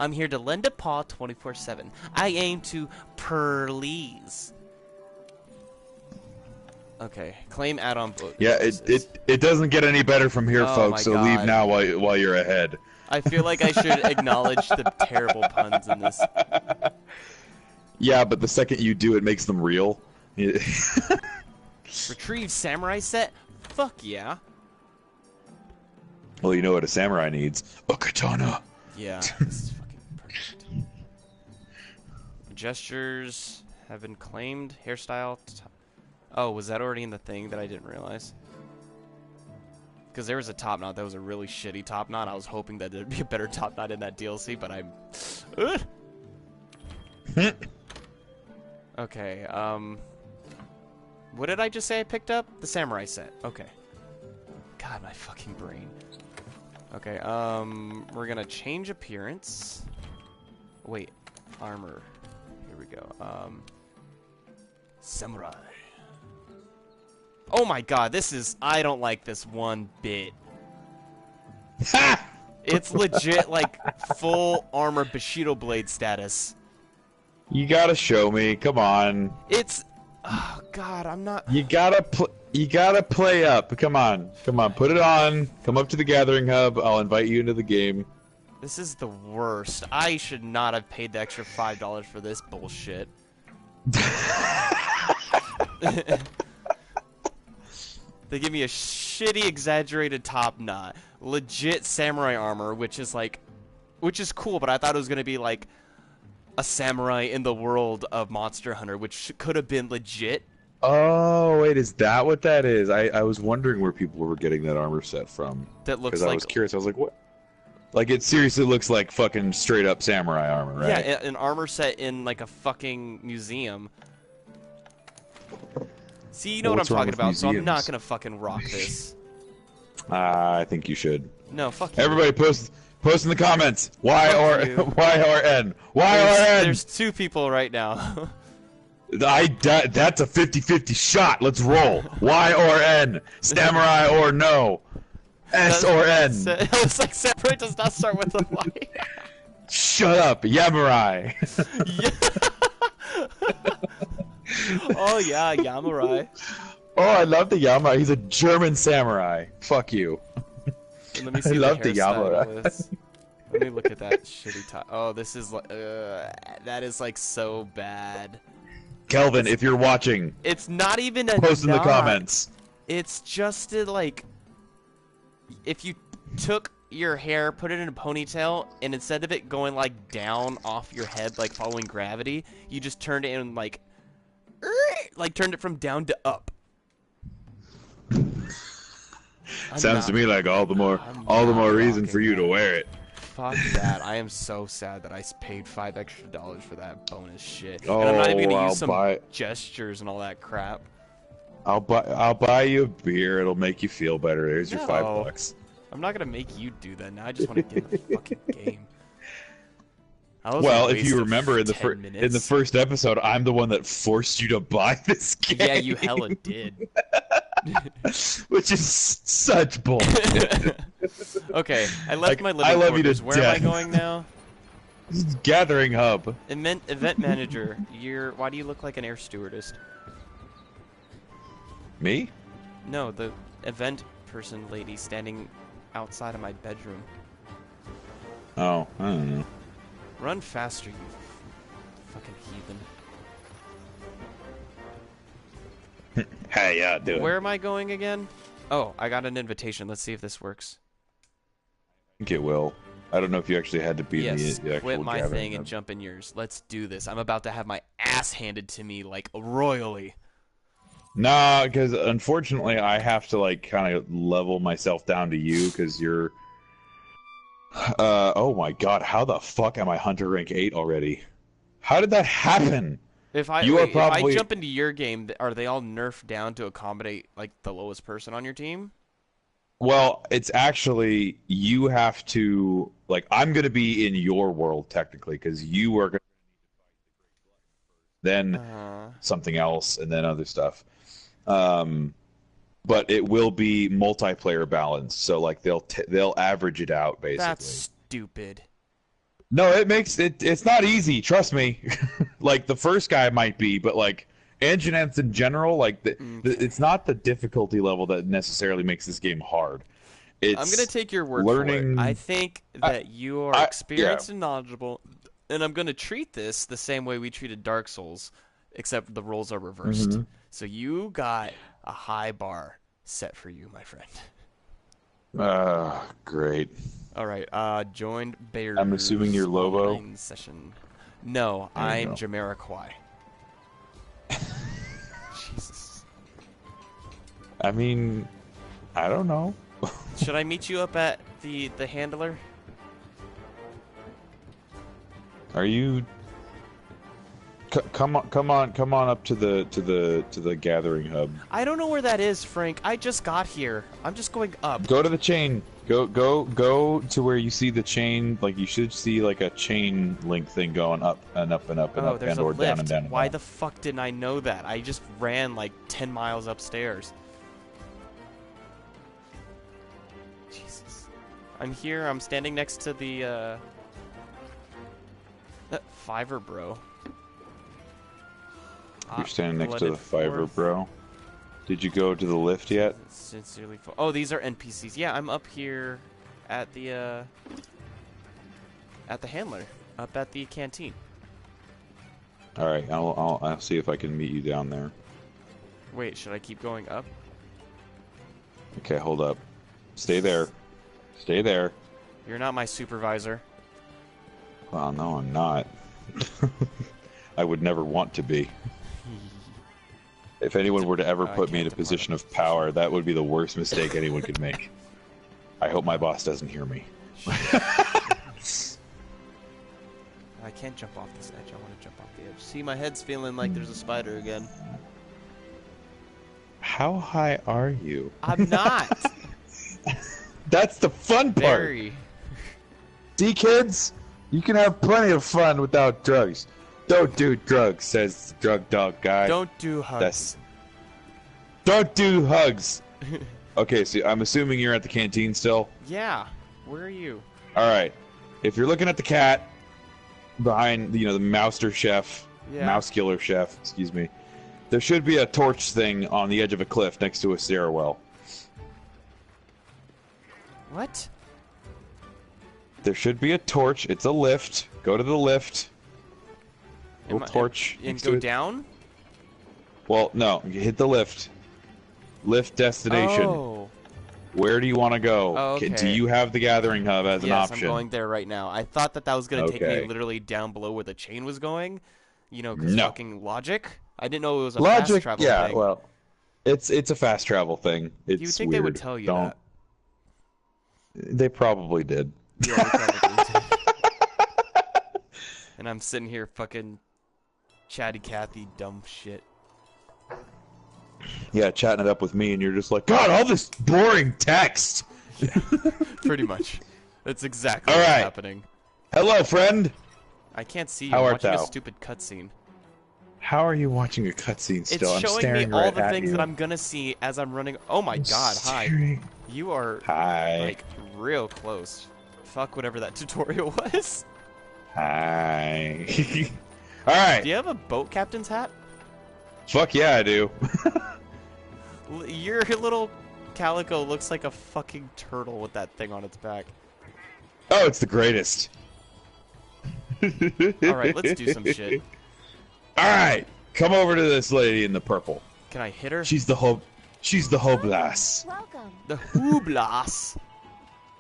I'm here to lend a paw 24/7. I aim to please. Okay, claim add-on book. Yeah, it doesn't get any better from here, Oh folks. my So God. leave now while you're ahead. I feel like I should acknowledge the terrible puns in this. Yeah, but the second you do, it makes them real. Retrieve samurai set? Fuck yeah. Well, you know what a samurai needs? A katana. Yeah, this is fucking perfect. Gestures have been claimed. Hairstyle. Oh, was that already in the thing that I didn't realize? Because there was a top knot that was a really shitty top knot. I was hoping that there'd be a better top knot in that DLC, but I'm... Okay, what did I just say I picked up? The samurai set. Okay. God, my fucking brain. Okay, we're gonna change appearance. Wait, armor. Here we go. Samurai. Oh my god, this is... I don't like this one bit. It's legit, like, full armor Bushido blade status. You gotta show me. Come on. It's... Oh god, I'm not... You gotta play up. Come on. Come on, put it on. Come up to the gathering hub. I'll invite you into the game. This is the worst. I should not have paid the extra $5 for this bullshit. They give me a shitty, exaggerated top knot. Legit samurai armor, which is like... Which is cool, but I thought it was gonna be like... a samurai in the world of Monster Hunter, which could have been legit. Oh, wait, is that what that is? I was wondering where people were getting that armor set from. That looks like... Because I was curious. I was like, what? Like, it seriously looks like fucking straight-up samurai armor, right? Yeah, an armor set in, like, a fucking museum. See, you know what I'm talking about, so I'm not gonna fucking rock this. I think you should. No, fuck you. Everybody post in the comments. Y or N. Y or N. There's two people right now. That's a 50-50 shot. Let's roll. Y or N. Samurai or no. S or N. It looks like samurai does not start with a Y. Shut up, Yamurai. Oh yeah, Yamurai. Oh, I love the Yamurai. He's a German samurai. Fuck you. Let me see I love the Yamurai. Let me look at that shitty top. Oh, this is like, that is like so bad. Kelvin, if you're watching, it's not even a post in the knot. comments. It's just like, if you took your hair, put it in a ponytail, and instead of it going like down off your head, like following gravity, you just turned it in like turned it from down to up. Sounds to me like all the more reason for you to wear it. Fuck that! I am so sad that I paid $5 extra for that bonus shit. Oh, and I'm not even gonna use some gestures and all that crap. I'll buy you a beer. It'll make you feel better. There's your $5. I'm not gonna make you do that now. I just want to get in the fucking game. Well, if you remember in the first episode, I'm the one that forced you to buy this game. Yeah, you hella did. Which is such bullshit. Okay, I left my living I love quarters. you to Where death. am I going now? Gathering hub. Event manager. Why do you look like an air stewardess? Me? No, the event person lady standing outside of my bedroom. Oh, I don't know. Run faster, you fucking heathen. Hey, yeah, do it. Where am I going again? Oh, I got an invitation. Let's see if this works. I think it will. I don't know if you actually had to be in the actual quit my gathering thing hub. and jump in yours. Let's do this. I'm about to have my ass handed to me, like, royally. Nah, because unfortunately I have to, like, kind of level myself down to you, because you're... oh my god, how the fuck am I Hunter rank 8 already? How did that happen? If I if I jump into your game, are they all nerfed down to accommodate like the lowest person on your team? Well, it's actually you have to like I'm gonna be in your world technically because you are gonna then something else and then other stuff. But it will be multiplayer balanced, so like they'll average it out basically. That's stupid. No, it makes it. It's not easy. Trust me. Like the first guy might be, but like Anjanets in general, like it's not the difficulty level that necessarily makes this game hard. It's I'm gonna take your word learning... for it. I think that you are experienced and knowledgeable, and I'm gonna treat this the same way we treated Dark Souls, except the roles are reversed. So you got a high bar set for you, my friend. Great. All right. Joined Bears. I'm assuming you're Lobo? online session. No, There you I'm go. Jamiroquai. Jesus. I mean, I don't know. Should I meet you up at the handler? Are you? Come on up to the gathering hub. I don't know where that is, Frank. I just got here. I'm just going up. Go to the chain. Go to where you see the chain. Like you should see like a chain link thing going up and up and up and Oh, up there's and a or lift. down and down. And Why down. the fuck didn't I know that? I just ran like 10 miles upstairs. Jesus. I'm here. I'm standing next to the that Fiverr bro. You're standing next to the Blooded Fiverr, Fourth. bro. Did you go to the lift yet? Sincerely. Oh, these are NPCs. Yeah, I'm up here at the handler, up at the canteen. All right, I'll see if I can meet you down there. Wait, should I keep going up? Okay, hold up. Stay there. Stay there. You're not my supervisor. Well, no, I'm not. I would never want to be. If anyone were to ever I put me in a can't depart position on of power, that would be the worst mistake anyone could make. I hope my boss doesn't hear me. I can't jump off this edge. I want to jump off the edge. See, my head's feeling like there's a spider again. How high are you? I'm not. That's the fun part. Very. See, kids? You can have plenty of fun without drugs. Don't do drugs, says the drug dog guy. Don't do hugs. Don't do hugs. Okay, so I'm assuming you're at the canteen still? Yeah. Where are you? Alright. If you're looking at the cat behind, the Mouster chef, Yeah. Mouse killer chef, excuse me, there should be a torch thing on the edge of a cliff next to a stairwell. What? There should be a torch. It's a lift. Go to the lift. Little Am I- torch. And next go to it. down? Well, no. You hit the lift. Lift destination. Oh. Where do you want to go? Oh, Do okay. you have the gathering hub as an Yes, option? I'm going there right now. I thought that was going to take Okay. me literally down below where the chain was going. You know, because No. fucking logic. I didn't know it was a fast Logic, travel yeah. thing. Well, it's a fast travel thing. It's you would think weird. they would tell you Don't. that. They probably did. Yeah, they probably did. And I'm sitting here fucking chatty Cathy dumb shit. Yeah, chatting it up with me, and you're just like, God, all this boring text. Pretty much. That's exactly All what's right. happening. Hello, friend. I can't see you. How I'm art watching a thou? stupid cutscene. How are you watching a cutscene It's still? I'm showing me staring all right the at things you. that I'm gonna see as I'm running. Oh my god, hi. Staring. You are Hi. like real close. Fuck whatever that tutorial was. Hi. All right. Do you have a boat captain's hat? Fuck yeah, I do. Your little calico looks like a fucking turtle with that thing on its back. Oh, it's the greatest. Alright, let's do some shit. All right, come over to this lady in the purple. Can I hit her? She's the hoblas. Welcome. The hooblas.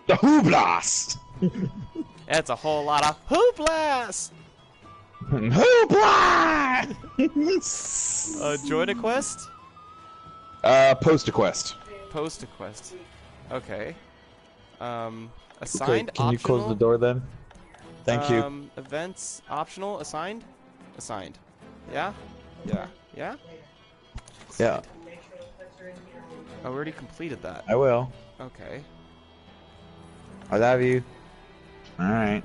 The hoblas. That's a whole lot of hooplas! Hoblas. Join a quest? Post a quest. Post a quest. Okay. Okay, Assigned, can you optional? close the door then? Thank you. Events, optional, assigned? Assigned. Yeah? Yeah. Yeah? Yeah, I already completed that. I will. Okay. I love you. All right.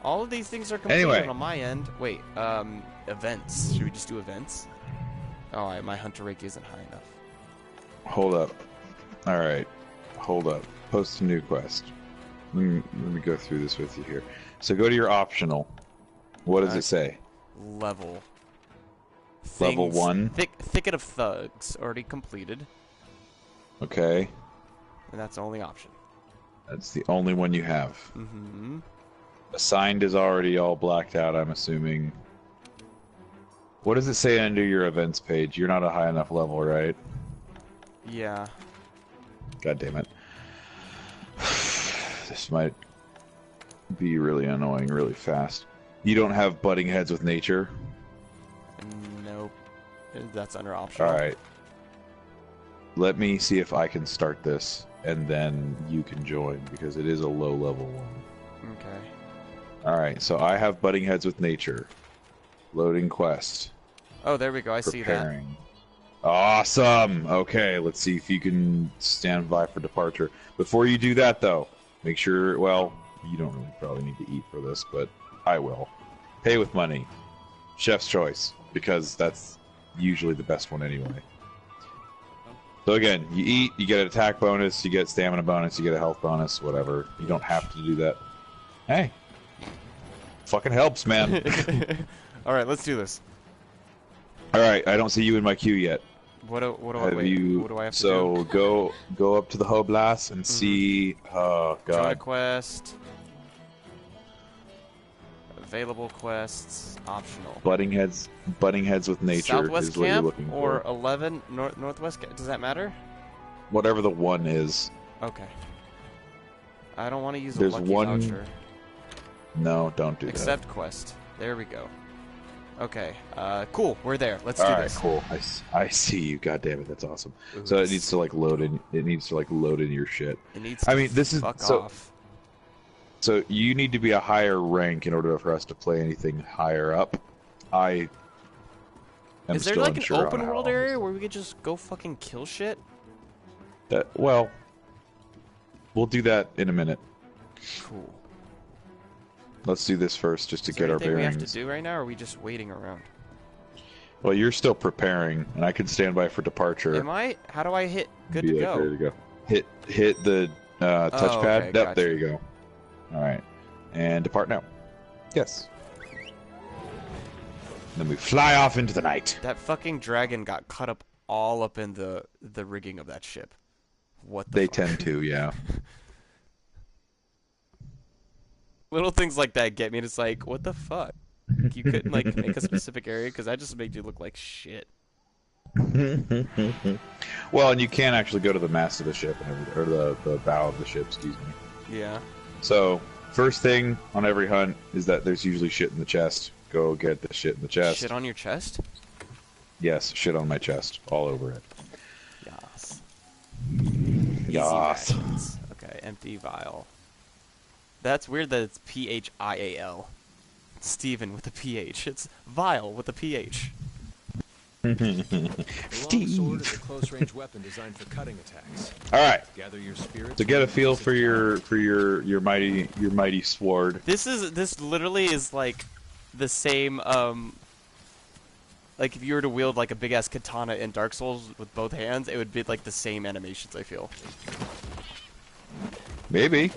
All of these things are completed Anyway. on my end. Wait, events. Should we just do events? Oh, my hunter rank isn't high enough. Hold up. All right. Hold up. Post a new quest. Let me go through this with you here. So go to your optional. What does it say? Level. Level 1? Thicket of Thugs. Already completed. Okay. And that's the only option. That's the only one you have. Mm-hmm. Assigned is already all blacked out, I'm assuming. What does it say under your events page? You're not a high enough level, right? Yeah. God damn it. This might be really annoying really fast. You don't have butting heads with nature? Nope. That's under optional. Alright. Let me see if I can start this, and then you can join, because it is a low level one. Okay. Alright, so I have butting heads with nature. Loading quest. Oh, there we go. I see that. Preparing. Awesome! Okay, let's see if you can stand by for departure. Before you do that, though, make sure, well, you don't really probably need to eat for this, but I will. Pay with money. Chef's choice, because that's usually the best one anyway. So again, you eat, you get an attack bonus, you get stamina bonus, you get a health bonus, whatever. You don't have to do that. Hey. Fucking helps, man. Alright, let's do this. Alright, I don't see you in my queue yet. What do I have to do? So go up to the Hoblas and see. Oh god. Join quest. Available quests. Optional. Butting heads with nature Southwest is what you're camp looking or for. 11 northwest camp. Does that matter? Whatever the one is. Okay. I don't want to use a There's lucky one. voucher. No, don't do Accept quest. There we go. Okay. Cool. We're there. Let's do this. Alright, cool. I see you. God damn it, that's awesome. So it needs to like load in. It needs to like load in your shit. It needs to this is fuck so. off. So you need to be a higher rank in order for us to play anything higher up. I am Is there still like an unsure on open how. world area where we could just go fucking kill shit? Well, we'll do that in a minute. Cool. Let's do this first, just to Is there get our anything we have bearings. to do right now, or are we just waiting around? Well, you're still preparing, and I can stand by for departure. Am I? How do I hit good Be to like, go? ready to go. Hit the touchpad. okay, Yep, gotcha. there you go. All right, and depart now. Yes. Then we fly off into the night. That fucking dragon got cut up all up in the rigging of that ship. What the They fuck? tend to, yeah. Little things like that get me, and it's like, what the fuck? You couldn't like make a specific area, because that just made you look like shit. Well, and you can actually go to the mast of the ship and everything, or the bow of the ship, excuse me. Yeah. So, first thing on every hunt is that there's usually shit in the chest. Go get the shit in the chest. Shit on your chest? Yes, shit on my chest, all over it. Yas. Yas. Easy rations. Okay, empty vial. That's weird that it's Phial. Steven with a PH. It's vial with a PH. The long sword is a close-range weapon designed for cutting attacks. All right. Gather your spirits. To get a feel for your mighty sword. This literally is like the same like if you were to wield like a big ass katana in Dark Souls with both hands, it would be like the same animations, I feel. Maybe.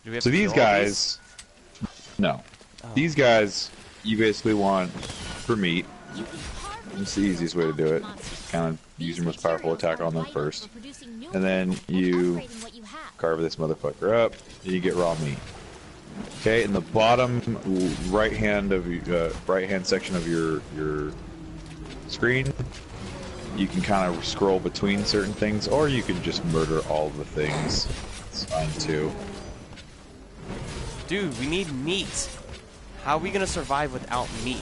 Do we have So to these kill all guys, no, these guys you basically want for meat. It's the easiest way to do it. Kind of use your most powerful attack on them first, and then you carve this motherfucker up. And you get raw meat. Okay, in the bottom right hand section of your screen, you can kind of scroll between certain things, or you can just murder all the things. It's fine too. Dude, we need meat. How are we gonna survive without meat?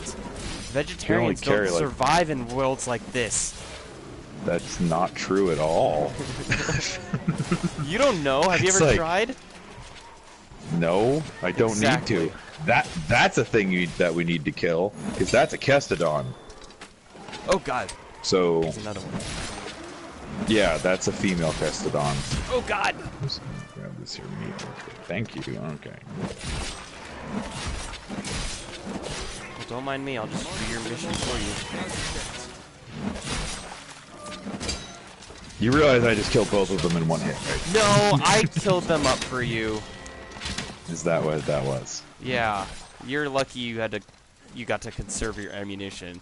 Vegetarians carry, don't like- survive in worlds like this. That's not true at all. You don't know? Have you It's ever like- tried? No, I don't Exactly. need to. That's a thing that we need to kill, because that's a Kestodon. Oh god. So There's another one. yeah, that's a female Kestodon. Oh god. Just grab this here meat. Okay, thank you. Okay. Well, don't mind me, I'll just do your mission for you. You realize I just killed both of them in one hit, right? No, I killed them up for you. Is that what that was? Yeah. You're lucky you got to conserve your ammunition.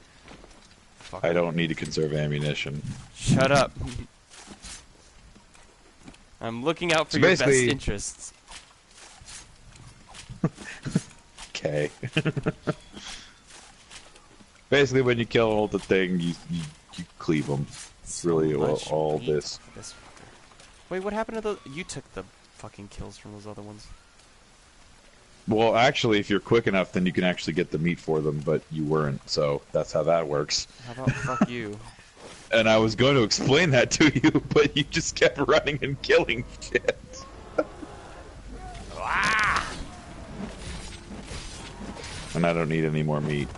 Fuck. I don't need to conserve ammunition. Shut up. I'm looking out for So your best basically- interests. Okay. Basically, when you kill the thing, you cleave them. It's really So much all meat this. for this fucker. Wait, what happened to those? You took the fucking kills from those other ones. Well, actually, if you're quick enough, then you can actually get the meat for them, but you weren't, so that's how that works. How about fuck you? And I was going to explain that to you, but you just kept running and killing shit. Ah! And I don't need any more meat.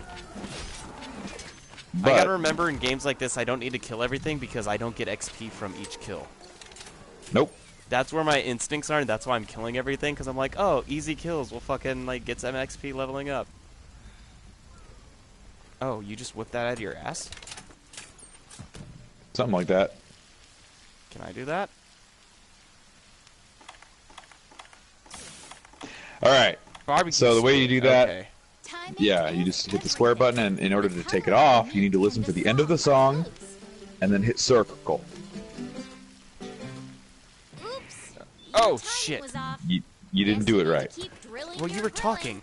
I gotta remember in games like this, I don't need to kill everything because I don't get XP from each kill. Nope. That's where my instincts are, and that's why I'm killing everything, because I'm like, oh, easy kills, we'll fucking, like, get some XP leveling up. Oh, you just whipped that out of your ass? Something like that. Can I do that? Alright. Barbecue So the way you do that, okay. yeah, you just hit the square button, and in order to take it off, you need to listen to the end of the song, and then hit circle. Oh, shit. You didn't do it right. Well, you were talking.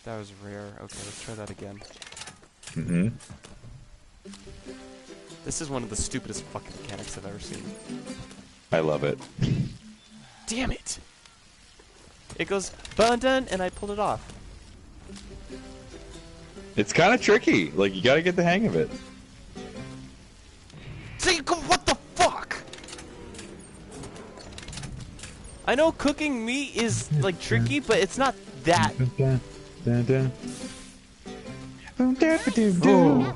That was rare. Okay, let's try that again. Mm-hmm. This is one of the stupidest fucking mechanics I've ever seen. I love it. Damn it! It goes bun dun, and I pulled it off. It's kind of tricky. Like, you gotta get the hang of it. See, what the fuck? I know cooking meat is, like, tricky, but it's not that. That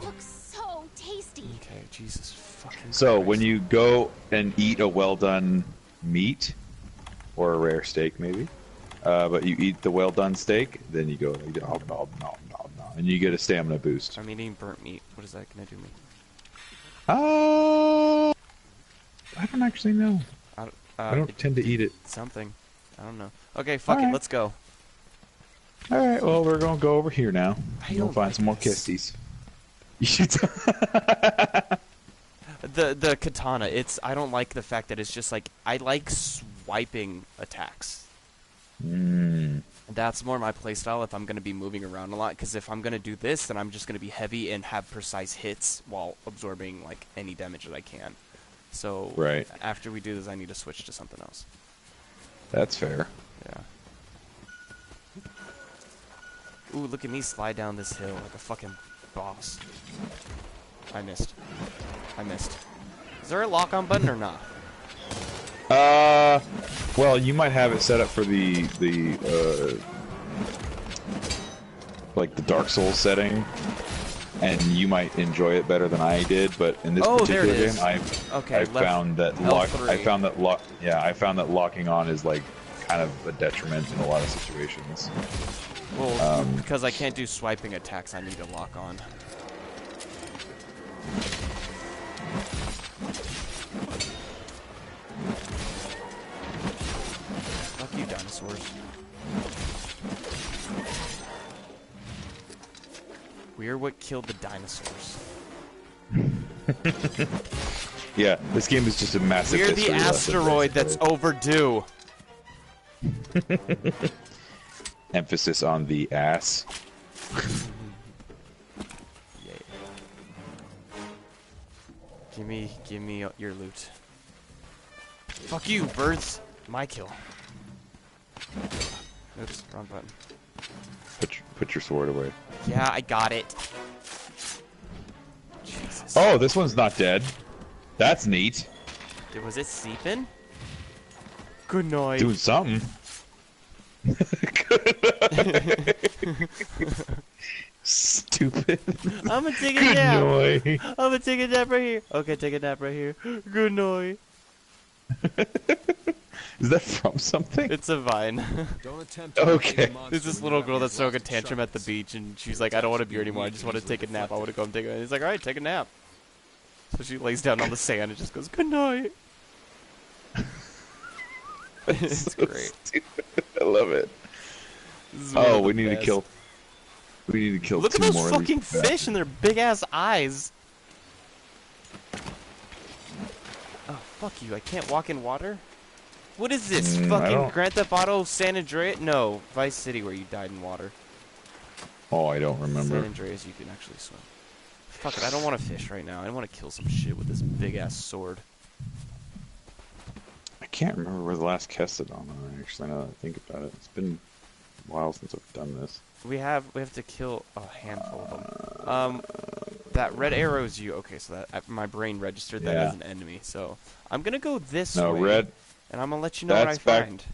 looks so tasty. Okay, Jesus fucking So, Christ. when you go and eat a well-done meat, or a rare steak, maybe, but you eat the well-done steak, then you go, like, nom, nom, nom, nom, nom, and you get a stamina boost. I'm eating burnt meat. What is that gonna do me? I don't actually know. I don't tend to eat it. Something. I don't know. Okay, fuck it, Alright. let's go. Alright, well, we're gonna go over here now. We'll don't find like some more this. kisties. You should. The katana, I don't like the fact that it's just like, I like swiping attacks. That's more my playstyle if I'm going to be moving around a lot, because if I'm going to do this, then I'm just going to be heavy and have precise hits while absorbing, like, any damage that I can. So, Right. after we do this, I need to switch to something else. That's fair. Yeah. Ooh, look at me slide down this hill like a fucking boss. I missed. Is there a lock-on button or not? Well, you might have it set up for like the Dark Souls setting, and you might enjoy it better than I did. But in this there particular it is. game, I found that locking on is like kind of a detriment in a lot of situations. Well, because I can't do swiping attacks, I need to lock on. Fuck you, dinosaurs. We're what killed the dinosaurs. Yeah, this game is just a massive. We're the history lesson, asteroid that's basically. overdue. Emphasis on the ass. Yeah. Give me your loot. Fuck you, birds. My kill. Oops, wrong button. Put your sword away. Yeah, I got it. Jesus. Oh, this one's not dead. That's neat. Was it seeping? Good night. Doing something. Stupid. I'm gonna take a Good nap. noise. I'm gonna take a nap right here. Okay, take a nap right here. Good night. Is that from something? It's a vine. Don't attempt Okay. There's this little girl that's throwing a tantrum at the beach, and she's like, I don't want to be here anymore. I just want to take a nap. I want to go and take a nap. He's like, alright, take a nap. So she lays down on the sand and just goes, good night. It's great. Stupid. I love it. This is one of Oh, the we need to best. kill. We need to kill Look at two those more of fucking these fish and their big ass eyes. Oh, fuck you. I can't walk in water? What is this? I Fucking don't- Grand Theft Auto San Andreas? No, Vice City where you died in water. Oh, I don't remember. San Andreas, you can actually swim. Fuck it, I don't want to fish right now. I want to kill some shit with this big-ass sword. I can't remember where the last Kestodon are, actually, now that I think about it. It's been a while since I've done this. We have to kill a handful of them. That red arrow is you. Okay, so that my brain registered that as an enemy. So I'm gonna go this way. No, red. And I'm gonna let you know what I find.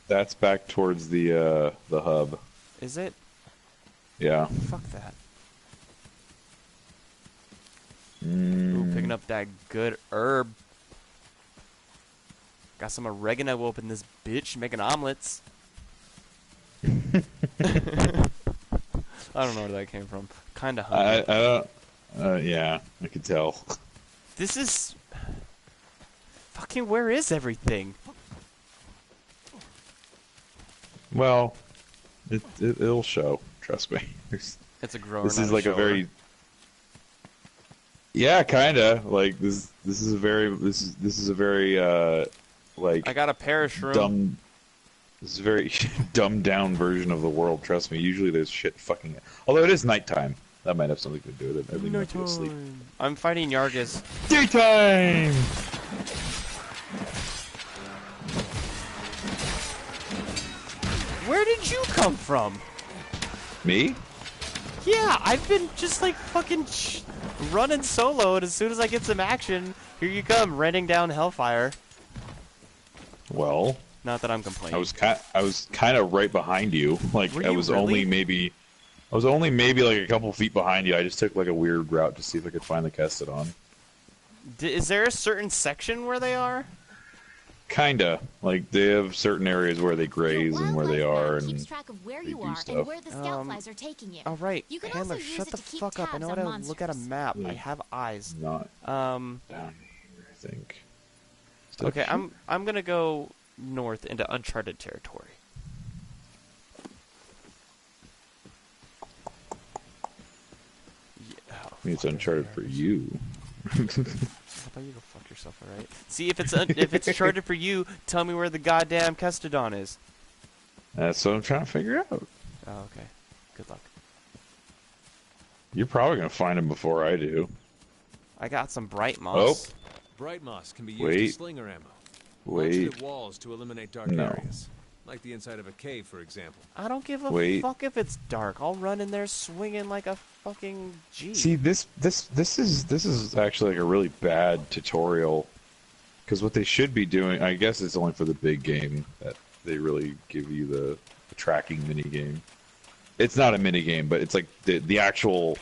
That's back towards the hub. Is it? Yeah. Fuck that. Ooh, picking up that good herb. Got some oregano up in this bitch making omelets. I don't know where that came from. Kinda hungry. I don't. Yeah, I could tell. This is fucking. Where is everything? Well, it'll show. Trust me. It's a grower. This is like a very. Yeah, kinda. Like this is a very. This is a very. Like. I got a parashroom. Dumb. This is a very dumbed down version of the world. Trust me. Usually there's shit fucking. Although it is nighttime. That might have something to do with it. Everybody might be asleep. I'm fighting Yargis. Daytime! Where did you come from? Me? Yeah, I've been just like fucking running solo, and as soon as I get some action, here you come, raining down hellfire. Well, not that I'm complaining. I was kind of right behind you. Like I was only maybe like a couple feet behind you. I just took like a weird route to see if I could find the Kestodon. Is there a certain section where they are? Kinda. Like they have certain areas where they graze and where they are, and keeps track of where you are stuff. and where the scout flies are taking you. Oh right, You can Handler, also use shut it the to keep fuck up. I know how tabs to on look at a map. I have eyes. Not down here, I think. Okay, I'm gonna go north into uncharted territory. Yeah, I mean, it's uncharted for you. How about you go fuck yourself, alright? See, if it's uncharted for you, tell me where the goddamn Kestodon is. That's what I'm trying to figure out. Oh, okay. Good luck. You're probably gonna find him before I do. I got some bright moss. Oh. Bright moss can be used as slinger ammo. Wait. Launched at walls to eliminate dark areas. Like the inside of a cave, for example. I don't give a fuck if it's dark. I'll run in there swinging like a fucking G. See, this is actually like a really bad tutorial. Because what they should be doing, I guess it's only for the big game that they really give you the tracking mini game. It's not a mini game, but it's like the actual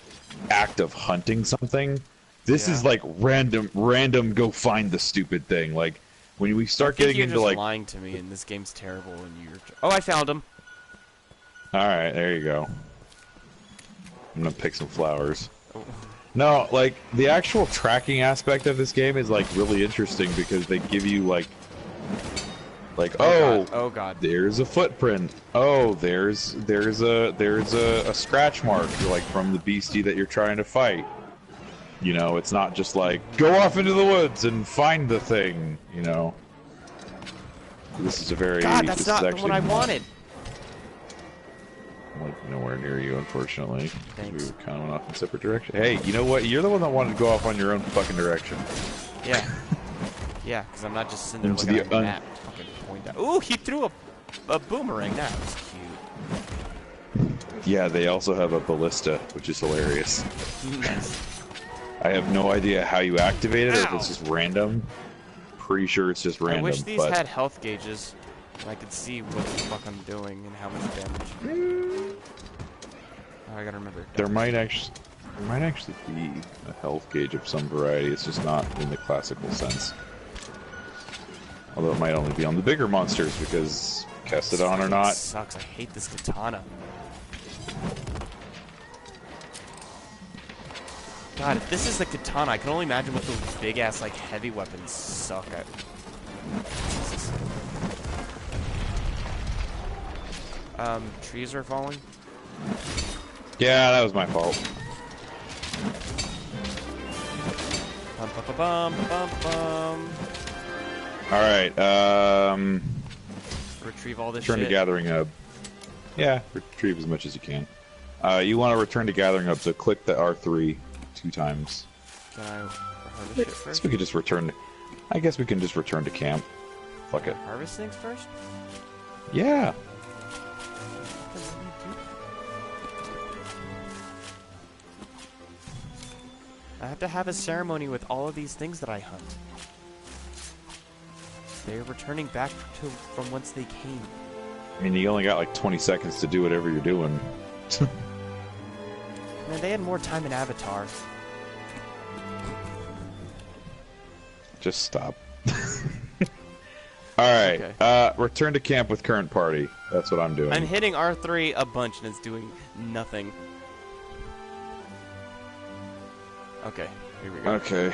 act of hunting something. This is like random. Go find the stupid thing. Like when we start getting you're into just like lying to me, and this game's terrible. And you're oh, I found him. All right, there you go. I'm gonna pick some flowers. Oh. No, like the actual tracking aspect of this game is like really interesting because they give you like oh god, there's a footprint. Oh, there's a scratch mark like from the beastie that you're trying to fight. You know, it's not just like go off into the woods and find the thing. You know, this is a very that's not the one I wanted. Like nowhere near you, unfortunately. Thanks. We kind of went off in separate directions. Hey, you know what? You're the one that wanted to go off on your own fucking direction. Yeah. Yeah, because I'm not just sitting there looking at the map. Fucking point out. Ooh, he threw a boomerang. That was cute. Yeah, they also have a ballista, which is hilarious. Nice. I have no idea how you activate it, or if Ow. it's just random. Pretty sure it's just random. I wish these but... had health gauges, and I could see what the fuck I'm doing and how much damage. Oh, I gotta remember. There might actually be a health gauge of some variety. It's just not in the classical sense. Although it might only be on the bigger monsters because Kestodon or not. Sucks. I hate this katana. God, if this is the katana, I can only imagine what those big ass like heavy weapons suck at. Jesus. Trees are falling. Yeah, that was my fault. Bum, bum, bum, bum, bum. All right. Retrieve all this Turn shit. to gathering hub. Yeah, retrieve as much as you can. You want to return to gathering hub, so click the R3 2 times. Can I harvest shit I first? guess we could just return. I guess we can just return to camp. Fuck it. Harvest things first? Yeah. I have to have a ceremony with all of these things that I hunt. They're returning back from whence they came. I mean, you only got like 20 seconds to do whatever you're doing. Man, they had more time in Avatar. Just stop. Alright, Okay. Return to camp with current party. That's what I'm doing. I'm hitting R3 a bunch and it's doing nothing. Okay, here we go. Okay.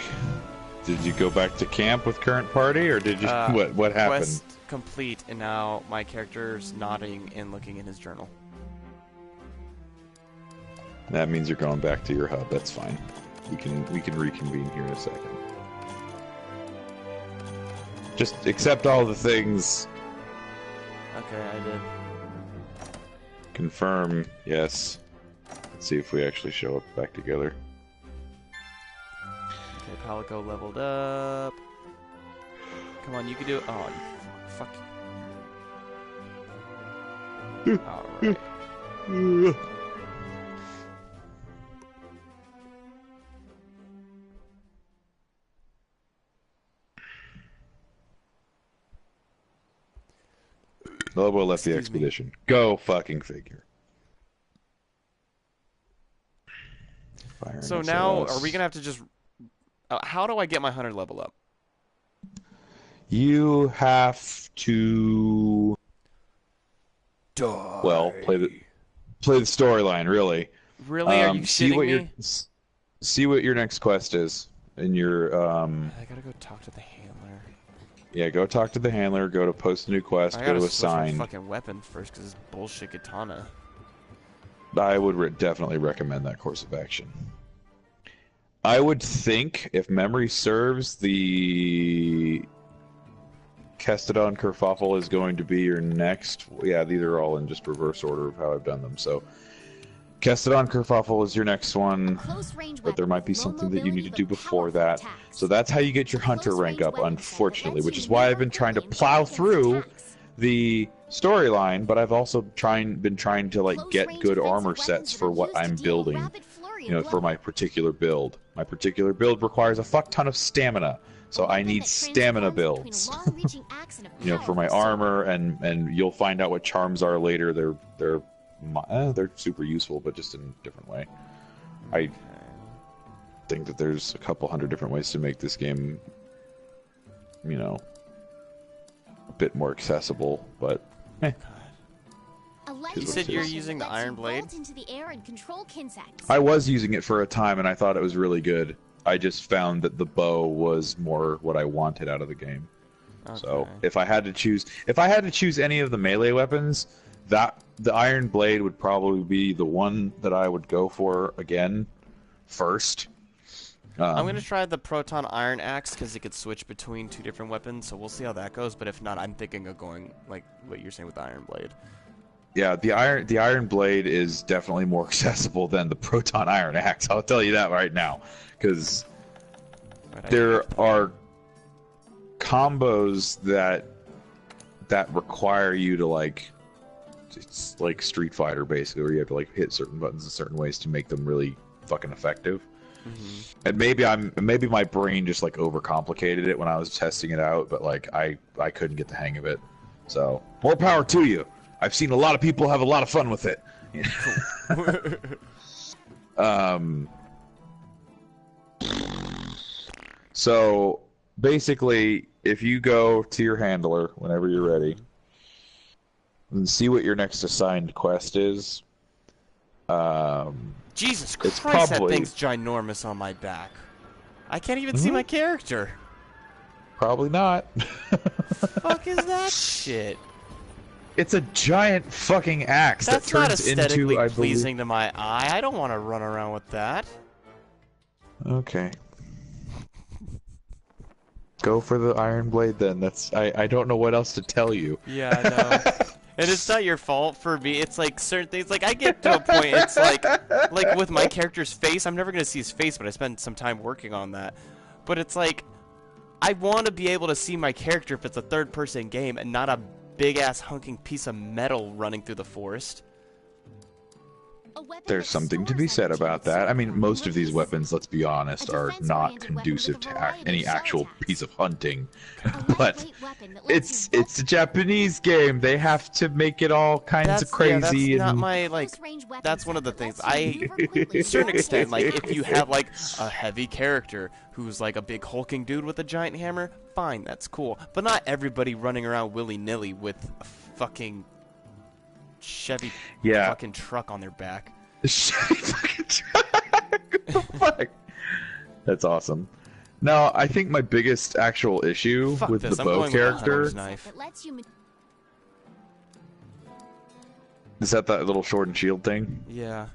Did you go back to camp with current party, or did you... what happened? Quest complete, and now my character's nodding and looking in his journal. That means you're going back to your hub. That's fine. We can reconvene here in a second. Just accept all the things. Okay, I did. Confirm, yes. Let's see if we actually show up back together. Okay, Palico leveled up. Come on, you can do it. Oh, fuck. Alright. Lobo left the expedition. Go fucking figure. So now, are we gonna have to just... how do I get my hunter level up? You have to... Well, play the storyline, really. Really? Are you shitting me? See what your next quest is. In your, I gotta go talk to the handler. Yeah, go talk to the handler, go to post a new quest, go to assign. I gotta switch my fucking weapon first, because it's bullshit katana. I would definitely recommend that course of action. I would think, if memory serves, the Kestodon Kerfuffle is going to be your next... Yeah, these are all in just reverse order of how I've done them, so... Kestodon Kerfuffle is your next one, but there might be something that you need to do before that. So that's how you get your hunter rank up, unfortunately, which is why I've been trying to plow through the storyline, but I've also been trying to like get good armor sets for what I'm building, you know, for my particular build. My particular build requires a fuck ton of stamina, so I need stamina builds. You know, for my armor, and you'll find out what charms are later. They're super useful, but just in a different way. I think that there's a couple hundred different ways to make this game, you know, a bit more accessible, but You said you're using the Iron Blade? I was using it for a time, and I thought it was really good. I just found that the bow was more what I wanted out of the game. Okay. So if I had to choose any of the melee weapons, the Iron Blade would probably be the one that I would go for again first. I'm going to try the Proton Iron Axe because it could switch between two different weapons, so we'll see how that goes. But if not, I'm thinking of going like what you're saying with the Iron Blade. Yeah, the Iron Blade is definitely more accessible than the Proton Iron Axe. I'll tell you that right now, because there are combos that require you to like. It's like Street Fighter, basically, where you have to like hit certain buttons in certain ways to make them really fucking effective. Mm-hmm. And maybe my brain just like overcomplicated it when I was testing it out, but like I couldn't get the hang of it. So more power to you. I've seen a lot of people have a lot of fun with it. So basically, if you go to your handler whenever you're ready. And see what your next assigned quest is. Jesus Christ, that thing's ginormous on my back. I can't even see my character. Probably not. Fuck is that shit? It's a giant fucking axe That's that turns not aesthetically into, pleasing to my eye. I don't want to run around with that. Okay. Go for the Iron Blade then. I don't know what else to tell you. Yeah, I know. And it's not your fault for me. It's like certain things. Like I get to a point. It's like with my character's face. I'm never gonna see his face, but I spent some time working on that. But it's like I want to be able to see my character if it's a third-person game and not a big-ass hunking piece of metal running through the forest. There's something to be said about that. I mean, most of these weapons, let's be honest, are not conducive to any actual piece of hunting. But it's a Japanese game. They have to make it all kinds of crazy. Yeah, that's and... not my That's one of the things. To a certain extent, like if you have like a heavy character who's like a big hulking dude with a giant hammer, fine, that's cool. But not everybody running around willy-nilly with a fucking Chevy fucking truck on their back. Chevy fucking truck. What the fuck? That's awesome. No, I think my biggest actual issue with the bow character is that little sword and shield thing. Yeah.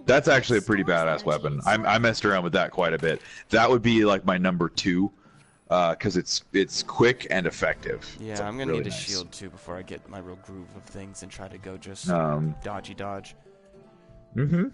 That's actually a pretty badass weapon. I messed around with that quite a bit. That would be like my number 2. Because it's quick and effective. Yeah, I'm gonna need a shield too before I get my real groove of things and try to go just dodgy dodge. Mm-hmm.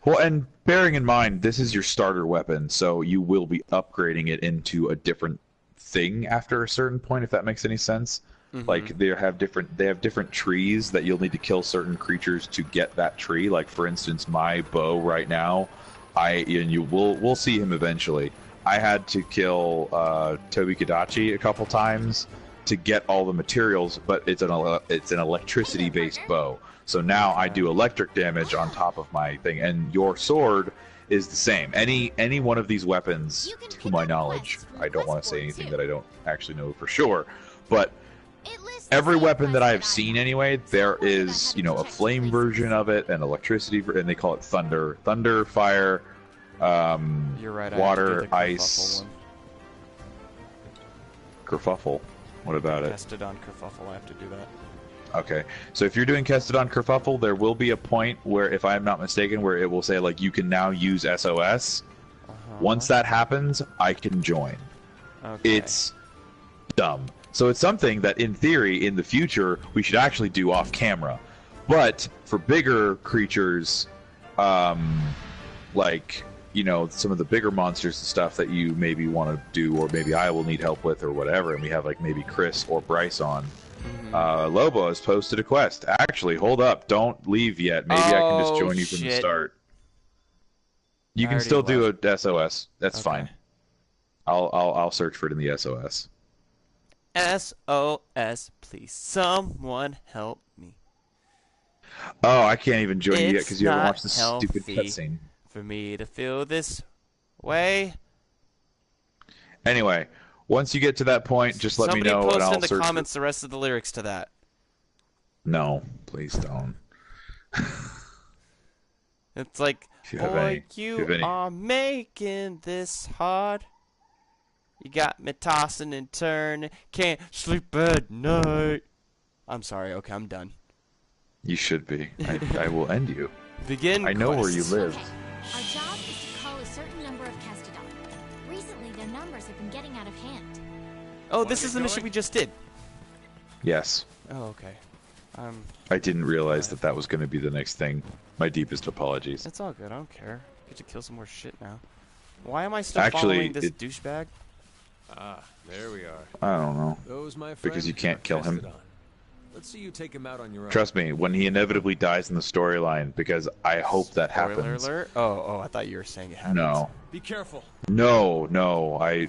Well, and bearing in mind, this is your starter weapon, so you will be upgrading it into a different thing after a certain point, if that makes any sense. Mm-hmm. Like they have different trees that you'll need to kill certain creatures to get that tree. Like for instance, my bow right now, we'll see him eventually. I had to kill Tobi Kadachi a couple times to get all the materials, but it's an electricity-based bow. So now I do electric damage on top of my thing, and your sword is the same. Any one of these weapons, to my knowledge, I don't want to say anything that I don't actually know for sure, but every weapon that I have seen anyway, there is a flame version of it, an electricity, and they call it thunder, fire. You're right, water, ice, kerfuffle. What about it? Kestodon kerfuffle. I have to do that. Okay, so if you're doing Kestodon kerfuffle, there will be a point where, if I'm not mistaken, where it will say like you can now use SOS. Once that happens, I can join. Okay. It's dumb. So it's something that, in theory, in the future, we should actually do off camera. But for bigger creatures, like some of the bigger monsters and stuff that you maybe want to do, or maybe I will need help with, or whatever, and we have like maybe Chris or Bryce on. Lobo has posted a quest. Actually, hold up, don't leave yet. Maybe I can just join you from the start. You can still do a SOS. That's fine. I'll search for it in the SOS. SOS, please, someone help me. Oh, I can't even join you yet because you haven't watched this stupid cutscene. For me to feel this way. Anyway, once you get to that point, just let me know and I'll search. Somebody post in the comments the rest of the lyrics to that. No, please don't. It's like, boy, you are making this hard. You got me tossing and turning, can't sleep at night. I'm sorry, okay, I'm done. You should be. I will end you. Begin. I know where you live. Okay. Our job is to call a certain number of Kestodon. Recently, their numbers have been getting out of hand. Oh, this is the mission we just did. Yes. Oh, okay. I didn't realize that was going to be the next thing. My deepest apologies. It's all good. I don't care. Get to kill some more shit now. Why am I still following this douchebag? Ah, there we are. I don't know. Those, my friend, because you can't kill him. Let's see you take him out on your own. Trust me, when he inevitably dies in the storyline, because I hope that happens. Spoiler alert? Oh, I thought you were saying it happens. No. Be careful. No, I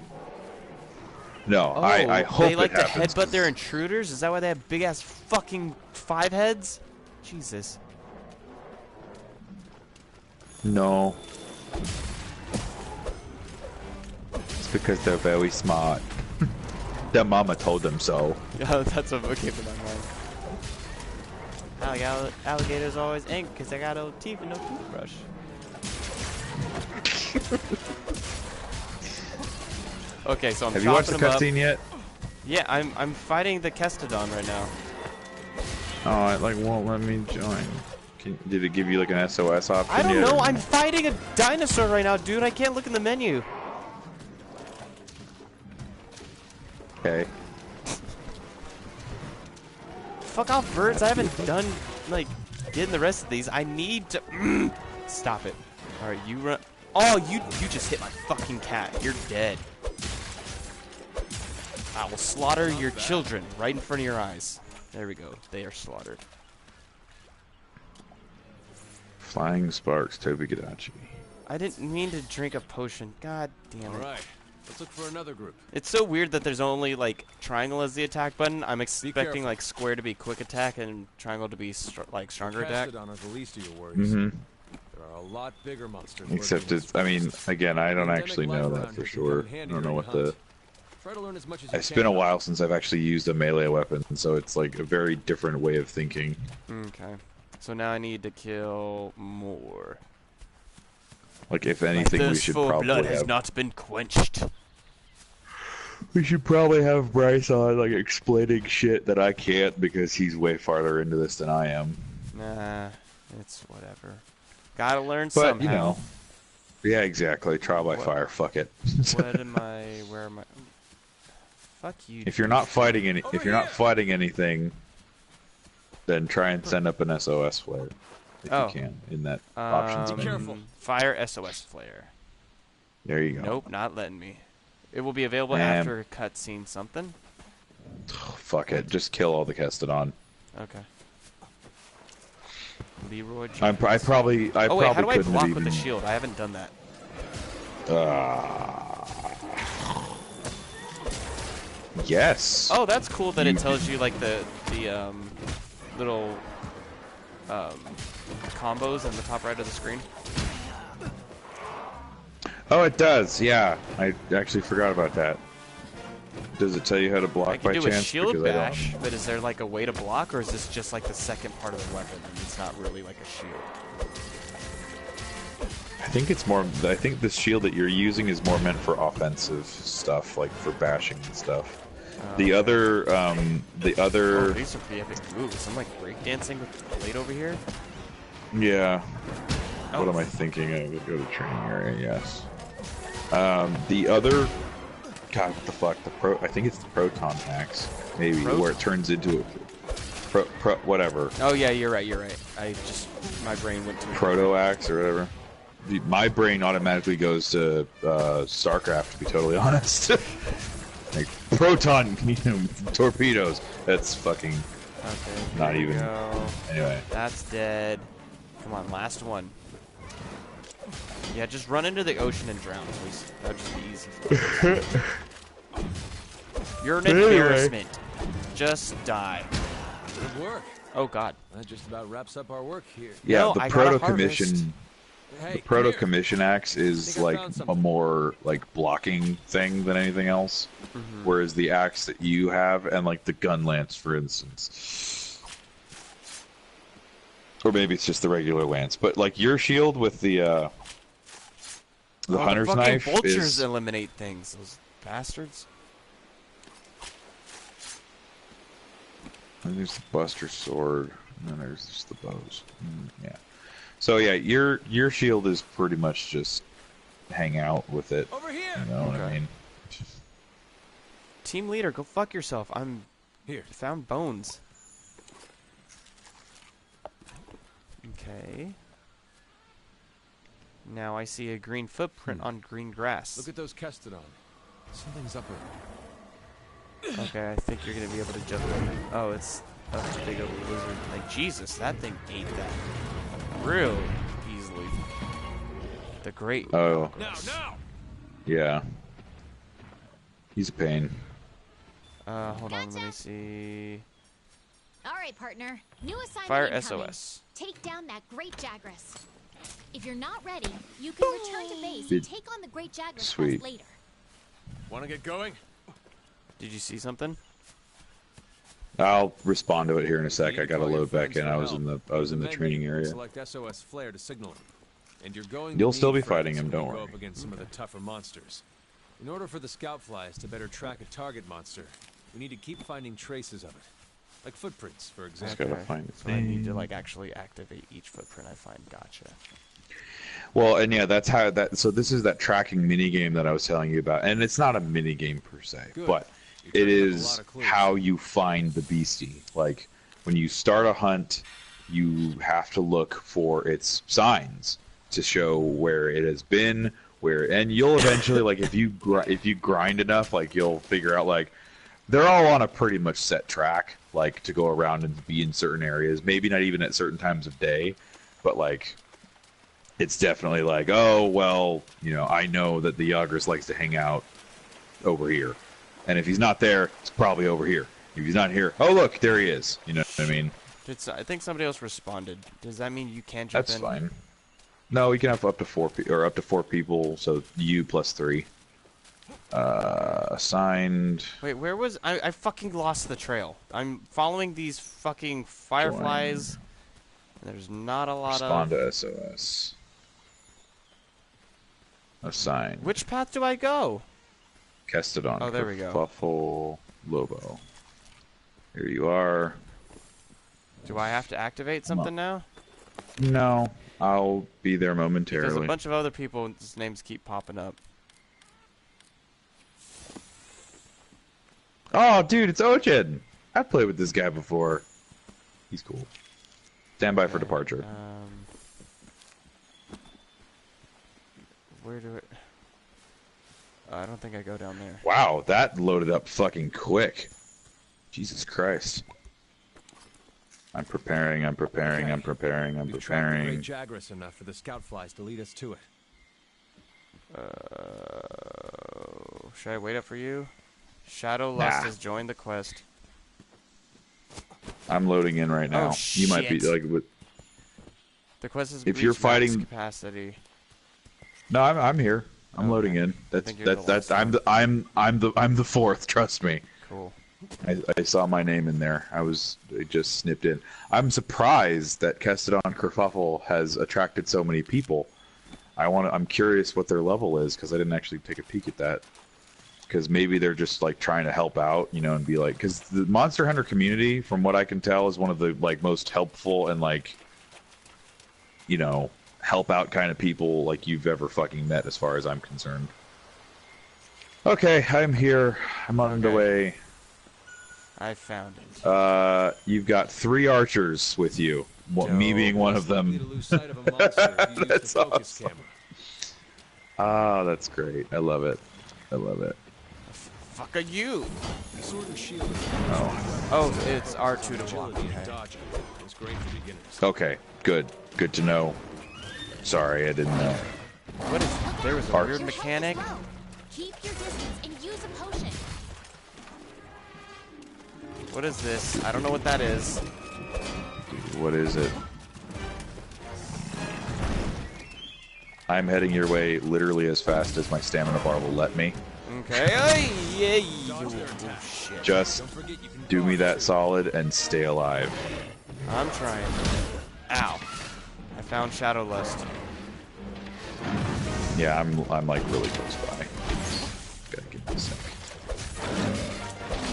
hope they like it happens. to headbutt their intruders? Is that why they have big ass fucking 5 heads? Jesus. No. It's because they're very smart. Their mama told them so. Yeah, that's what came to my mind. Alligators always angry because they got no teeth and no toothbrush. Okay, so Have you watched the cutscene yet? Yeah, I'm fighting the Kestodon right now. Oh, it like won't let me join. Did it give you like an SOS option? I don't know. I'm fighting a dinosaur right now, dude. I can't look in the menu. Okay. fuck off, birds. I haven't done, like, getting the rest of these. I need to... Stop it. Alright, you run... Oh, you just hit my fucking cat. You're dead. I will slaughter your children right in front of your eyes. There we go. They are slaughtered. Flying Sparks, Tobi-Kadachi. I didn't mean to drink a potion. God damn it. All right, let's look for another group. It's so weird that there's only, like, triangle as the attack button. I'm expecting, like, square to be quick attack and triangle to be, like, stronger attack. Castodon are the least of your worries. There are a lot bigger monsters. Except it's, I mean, again, I don't actually know that for sure. I don't know what the... Try to learn as much as you It's been a while since I've actually used a melee weapon, so it's like a very different way of thinking. Okay. So now I need to kill more. Like, if anything, we should probably blood have... has not been quenched. We should probably have Bryce on, like, explaining shit that I can't because he's way farther into this than I am. Nah, it's whatever. Gotta learn But, somehow. you know... Yeah, exactly. Trial by fire. Fuck it. What am I... Where am I... Fuck you. If you're not fighting anything, then try and send up an SOS flare if you can in that options menu. Careful. Fire SOS flare. There you go. Nope, not letting me. It will be available after cutscene something. Fuck it, just kill all the Kestodon. Okay. Leroy. I probably oh wait, how do I couldn't block even... with the shield? I haven't done that. Yes. Oh, that's cool that it tells you like the little combos in the top right of the screen. Oh, it does. Yeah, I actually forgot about that. Does it tell you how to block I can by do chance? a shield Because bash, but is there like a way to block, or is this just like the second part of the weapon and it's not really like a shield? I think it's more. I think the shield that you're using is more meant for offensive stuff, like for bashing and stuff. The other. Oh, these are pretty epic moves. I'm like breakdancing with the blade over here. Yeah. Oh. What am I thinking? I would go to training area. Yes. The other. God, what the fuck? I think it's the proton axe, maybe, where it turns into a whatever. Oh yeah, you're right. My brain went to proto axe or whatever. My brain automatically goes to StarCraft, to be totally honest. Like proton torpedoes. That's fucking not even. Anyway, that's dead. Come on, last one. Yeah, just run into the ocean and drown, please. That would just be easy for you. You're an embarrassment. Just die. Good work. Oh god. That just about wraps up our work here. Yeah, no, the I proto gotta commission. Hey, The proto commission axe is like a more like blocking thing than anything else, whereas the axe that you have and like the gun lance, for instance, or maybe it's just the regular lance, but like your shield with the hunter's the knife vultures is eliminate things. Those bastards. And there's the Buster Sword, and then there's just the bows. Yeah. So yeah, your shield is pretty much just hang out with it. Over here. You know what I mean? Team leader, go fuck yourself. I'm here. Found bones. Okay. Now I see a green footprint on green grass. Look at those Kestodon. Something's up there. Okay, I think you're gonna be able to jump on it. Oh, it's a big old lizard. Like Jesus, that thing ate that real easily. The great. Oh. Now. Yeah. He's a pain. Hold on, let me see. All right, partner. New assignment Fire incoming. SOS. Take down that great Jagras. If you're not ready, you can return to base and take on the great Jagras quest later. Want to get going? Did you see something? I'll respond to it here in a sec. I gotta load back in. I was in the training area. Select SOS flare to signal him. And you're going You'll to still need be fighting friends him, when don't you worry. Go up against some of the tougher monsters. In order for the scout flies to better track a target monster, we need to keep finding traces of it. Like footprints, for example. Just gotta find it. So I need to like actually activate each footprint I find. Gotcha. Well, and yeah, that's how that. So this is that tracking mini game that I was telling you about, and it's not a mini game per se, Good. but You're it turning up a is lot of clues. how you find the beastie. Like when you start a hunt, you have to look for its signs to show where it has been, and you'll eventually, like, if you grind enough, like, you'll figure out, like, they're all on a pretty much set track, like, to go around and be in certain areas. Maybe not even at certain times of day, but, like, it's definitely like, oh, well, you know, I know that the Yagras likes to hang out over here. And if he's not there, it's probably over here. If he's not here, oh, look, there he is. You know what I mean? I think somebody else responded. Does that mean you can't jump in? That's fine. No, we can have up to four people, so you plus 3. Assigned. Wait, where was I fucking lost the trail. I'm following these fucking fireflies. And there's not a lot Respond to SOS. Assigned. Which path do I go? Kestodon. Oh, there we go. Kerfuffle, Lobo. Here you are. Do I have to activate something now? No, I'll be there momentarily. Because a bunch of other people's names keep popping up. Oh, dude, it's Ochin! I've played with this guy before. He's cool. Stand by for departure. Where do it... I don't think I go down there. Wow, that loaded up fucking quick. Jesus Christ. I'm preparing. We've tracked the Great Jagras enough for the scout flies to lead us to it. Should I wait up for you? Shadow Lust has joined the quest. I'm loading in right now. Oh, you might be like, the quest is if you're fighting capacity. No, I'm here. I'm loading in. I'm the fourth. Trust me. Cool. I saw my name in there. I just snipped in. I'm surprised that Kestodon Kerfuffle has attracted so many people. I'm curious what their level is because I didn't actually take a peek at that. Because maybe they're just like trying to help out, you know, and be like, because the Monster Hunter community, from what I can tell, is one of the like most helpful and like, you know, help out kind of people like you've ever fucking met, as far as I'm concerned. Okay, I'm here. I'm on the way. I found it. You've got 3 archers with you. Me being one of them. That's awesome. Ah, that's great. I love it. I love it. Fuck are you? Oh, it's R2 to block. Okay, good. Good to know. Sorry, I didn't know. What is? There was a weird mechanic. Keep your distance and use a potion. What is this? I don't know what that is. Dude, what is it? I'm heading your way literally as fast as my stamina bar will let me. Okay. Shit. Just do me that solid and stay alive. I'm trying. Ow. I found Shadow Lust. Yeah, I'm like really close by. Gotta give me a sec.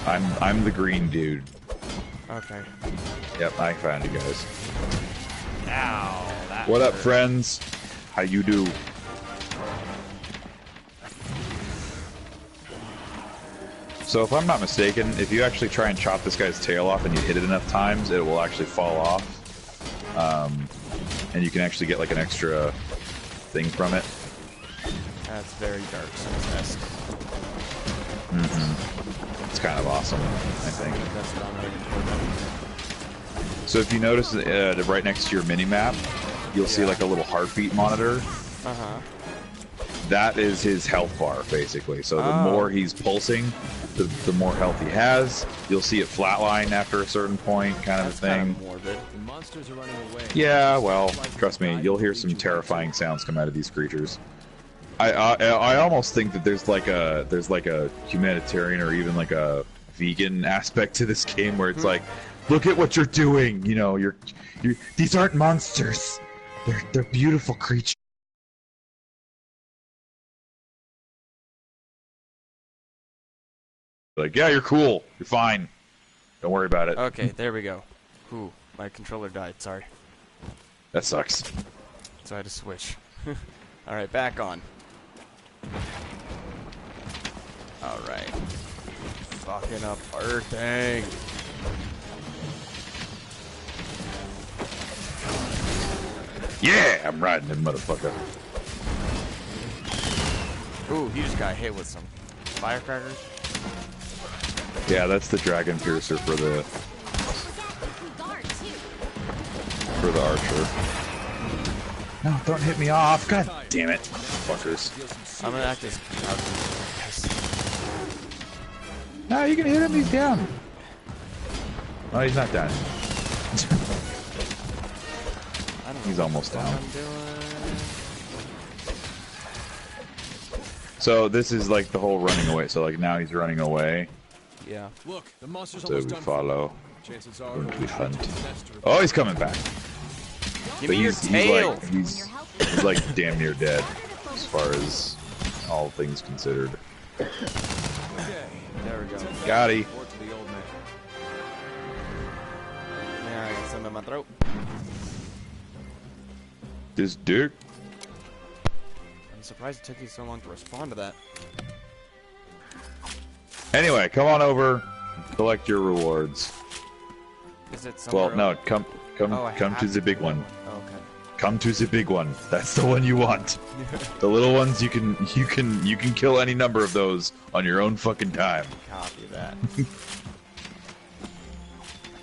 I'm the green dude. Okay. Yep, I found you guys. Ow. What up, friends? How you do? So if I'm not mistaken, if you actually try and chop this guy's tail off and you hit it enough times, it will actually fall off. And you can actually get like an extra thing from it. That's very Dark Souls-esque. It's kind of awesome, I think. That's what I'm heading toward. So if you notice right next to your mini-map, you'll see like a little heartbeat monitor. Uh-huh. That is his health bar, basically. So the more he's pulsing, the more health he has. You'll see it flatline after a certain point, kind of a thing. Kind of morbid. The monsters are running away. Yeah, well, trust me, you'll hear some terrifying sounds come out of these creatures. I almost think that there's like a humanitarian or even like a vegan aspect to this game where it's like, look at what you're doing. You know, these aren't monsters. They're beautiful creatures. Like, yeah, you're cool. You're fine. Don't worry about it. Okay, there we go. Ooh, my controller died. Sorry. That sucks. So I had to switch. Alright, back on. Alright. Fucking up our thing. Yeah, I'm riding him, motherfucker. Ooh, he just got hit with some firecrackers. Yeah, that's the dragon piercer for the archer. No, don't hit me off. God damn it, fuckers. I'm gonna act as No, you can hit him. He's down. Oh, he's not down. He's almost down. So this is like the whole running away. So like now he's running away. Yeah. Look, the monster's So we follow. Chances are We hunt. Oh, he's coming back. Give But me your tail. He's like damn near dead as far as all things considered. Okay. There we go. Got he. Report to the old man. Yeah, I got some in my throat. This dick. I'm surprised it took you so long to respond to that. Anyway, come on over. Collect your rewards. Is it somewhere? Well, no, come Oh, come to the big one. Oh, okay. Come to the big one. That's the one you want. The little ones you can kill any number of those on your own fucking time. Copy that.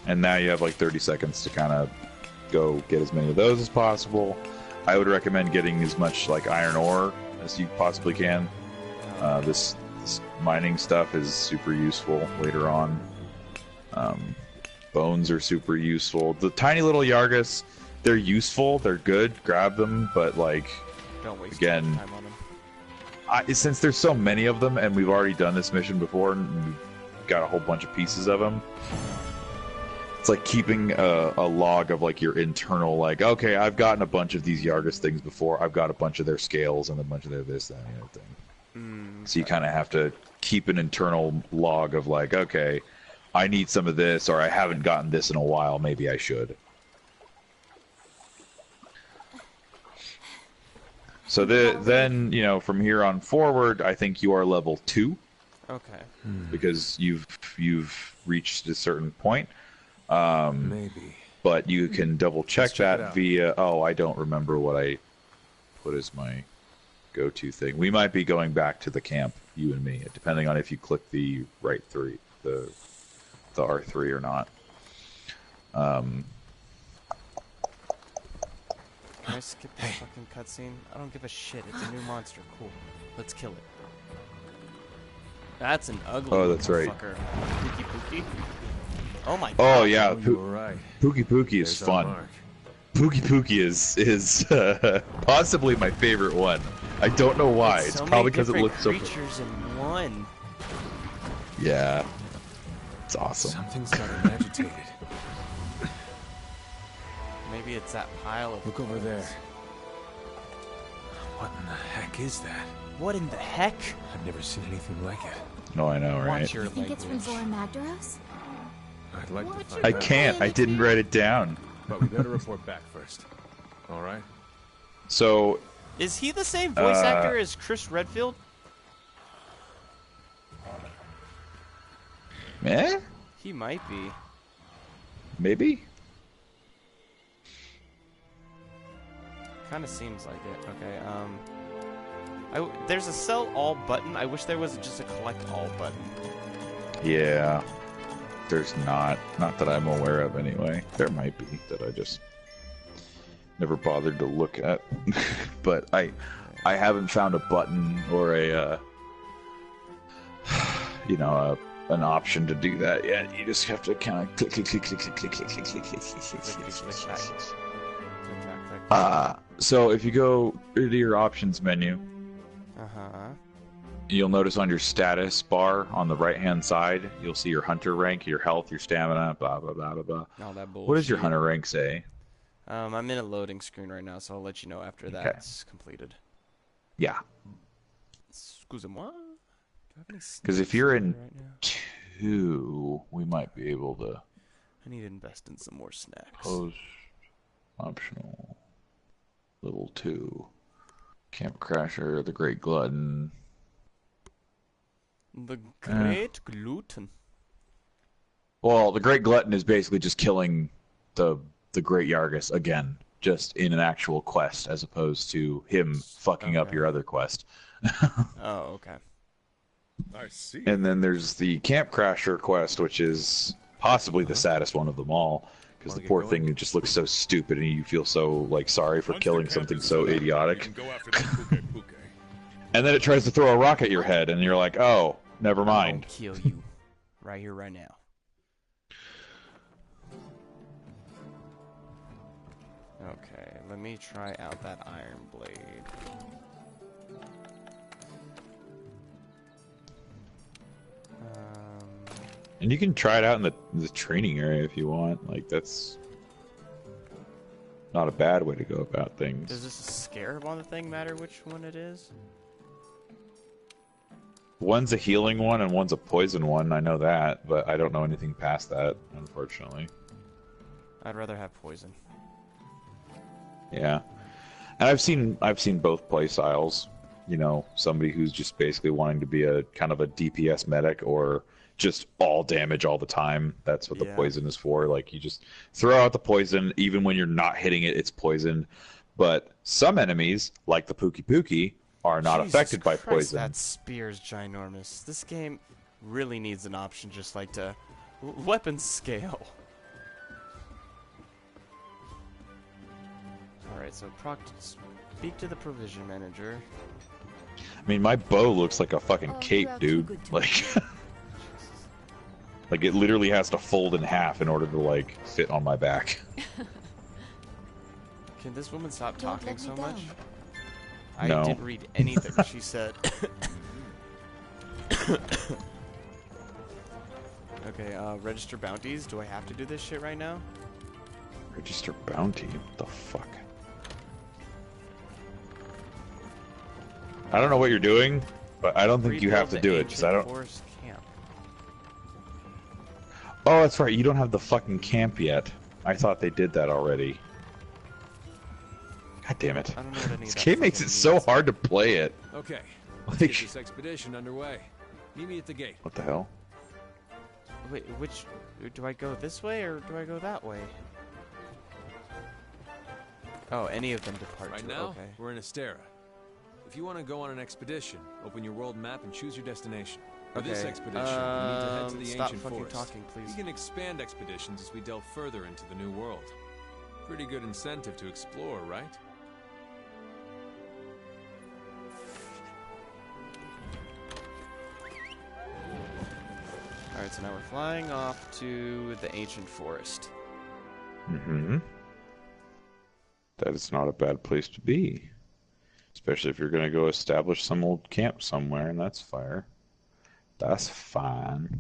And now you have like 30 seconds to kind of go get as many of those as possible. I would recommend getting as much like iron ore as you possibly can. This mining stuff is super useful later on. Bones are super useful. The tiny little Yargus, they're useful, they're good, grab them, but like, Don't waste again, time on them. since there's so many of them and we've already done this mission before and we've got a whole bunch of pieces of them, it's like keeping a log of like your internal, like, okay, I've gotten a bunch of these Yargus things before, I've got a bunch of their scales and a bunch of their this, that, and the other thing. So you kind of have to keep an internal log of like, okay, I need some of this, or I haven't gotten this in a while, maybe I should. So then, you know, from here on forward, I think you are level 2. Okay. Because you've reached a certain point. Maybe. But you can double check check it that out. via, oh, I don't remember what I put as my go-to thing. We might be going back to the camp, you and me, depending on if you click the right 3, the R3 or not. Can I skip this fucking cutscene? I don't give a shit. It's a new monster. Cool. Let's kill it. That's an ugly Oh, that's right. fucker. Pookie Pookie. Oh my god. Oh yeah, You were right. Pookie Pookie is There's our fun. mark. Pookie Pookie is possibly my favorite one. I don't know why. It's so probably many because it different looks so. creatures in one. Yeah, it's awesome. Something's got him agitated. Maybe it's that pile of. Look over there. What in the heck is that? What in the heck? I've never seen anything like it. No, I know, right? Watch your You think it's from language. Zora Magdaros? I'd like to Watch find I out, can't. I didn't write it down. but we better report back first. All right? So Is he the same voice actor as Chris Redfield? eh? He might be. Maybe. Kind of seems like it. Okay. There's a sell all button. I wish there was just a collect all button. Yeah. There's not that I'm aware of anyway. There might be that I just never bothered to look at. But I haven't found a button or a you know, an option to do that yet. You just have to kind of click. So if you go to your options menu, you'll notice on your status bar on the right-hand side, you'll see your hunter rank, your health, your stamina, blah blah blah blah blah. All that bullshit. What does your hunter rank say? I'm in a loading screen right now, so I'll let you know after Okay. that's completed. Yeah, Excusez-moi. Do I have any because if snacks you're on me in right now? 2, we might be able to I need to invest in some more snacks. post optional level 2. Camp Crasher, the Great Glutton. The Great Gluten. Well, the Great Glutton is basically just killing the Great Yargus again. just in an actual quest, as opposed to him fucking up your other quest. Oh, okay. I see. And then there's the Camp Crasher quest, which is possibly the saddest one of them all, because the poor thing just looks so stupid, and you feel so like sorry for killing something so idiotic. And then it tries to throw a rock at your head, and you're like, oh, never mind. I'll kill you right here, right now. Okay, let me try out that iron blade. And you can try it out in the training area if you want. Like, that's not a bad way to go about things. Does this scarab on the thing matter which one it is? One's a healing one and one's a poison one. I know that, but I don't know anything past that, unfortunately. I'd rather have poison. Yeah, and I've seen both play styles. You know, somebody who's just basically wanting to be a kind of a DPS medic, or just all damage all the time. That's what the poison is for. Like, you just throw out the poison, even when you're not hitting it, it's poisoned. But some enemies, like the Pookie Pookie, are not affected by poison. That spear's ginormous. This game really needs an option just like to weapon scale. Alright, so speak to the provision manager. I mean, my bow looks like a fucking cape, dude. Like, like it literally has to fold in half in order to like fit on my back. Can this woman stop talking so much? No. I didn't read anything she said. Okay, register bounties. Do I have to do this shit right now? Register bounty? What the fuck? I don't know what you're doing, but I don't think you have to do it, because I don't... Forest camp. Oh, that's right, you don't have the fucking camp yet. I thought they did that already. God damn it. I don't know what any This of that game makes it fucking so means. hard to play it. Okay, let's Like, get this expedition underway. Meet me at the gate. what the hell? Wait, which... Do I go this way or do I go that way? Oh, any of them depart. Right now, okay. we're in Astera. If you want to go on an expedition, open your world map and choose your destination. For this expedition, you need to head to the stop ancient fucking forest. talking, please. We can expand expeditions as we delve further into the new world. Pretty good incentive to explore, right? Alright, so now we're flying off to the ancient forest. Mm-hmm. That is not a bad place to be. Especially if you're going to go establish some old camp somewhere, and that's fire. That's fine.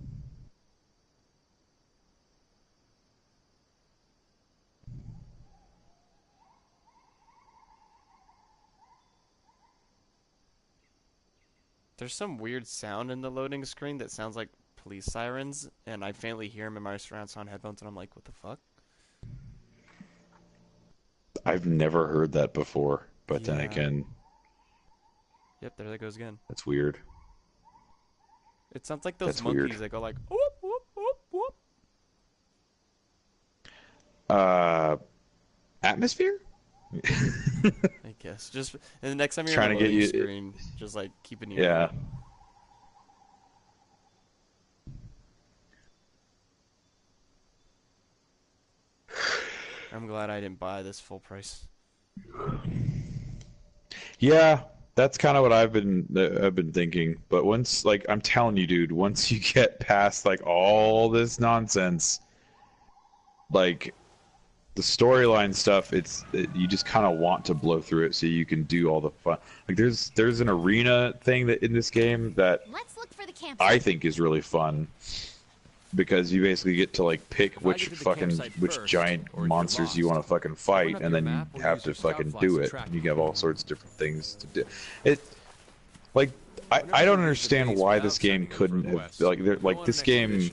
There's some weird sound in the loading screen that sounds like police sirens, and I faintly hear them in my surround sound headphones, and I'm like, what the fuck? I've never heard that before, but then again... Yep, there that goes again. That's weird. It sounds like those That's monkeys weird. that go like, whoop, whoop, whoop, whoop. Atmosphere? I guess. Just, and the next time you're Trying on to the get loading you- screen, just like, keep an ear Yeah. out. I'm glad I didn't buy this full price. Yeah, that's kind of what I've been thinking. But once, like, I'm telling you, dude, once you get past like all this nonsense, like the storyline stuff, you just kind of want to blow through it so you can do all the fun. Like, there's an arena thing that in this game that Let's look for the campsite. I think is really fun. Because you basically get to like pick which giant monsters you want to fucking fight, and then you have to fucking do it. You have all sorts of different things to do. Like, I don't understand why this game couldn't have like this game.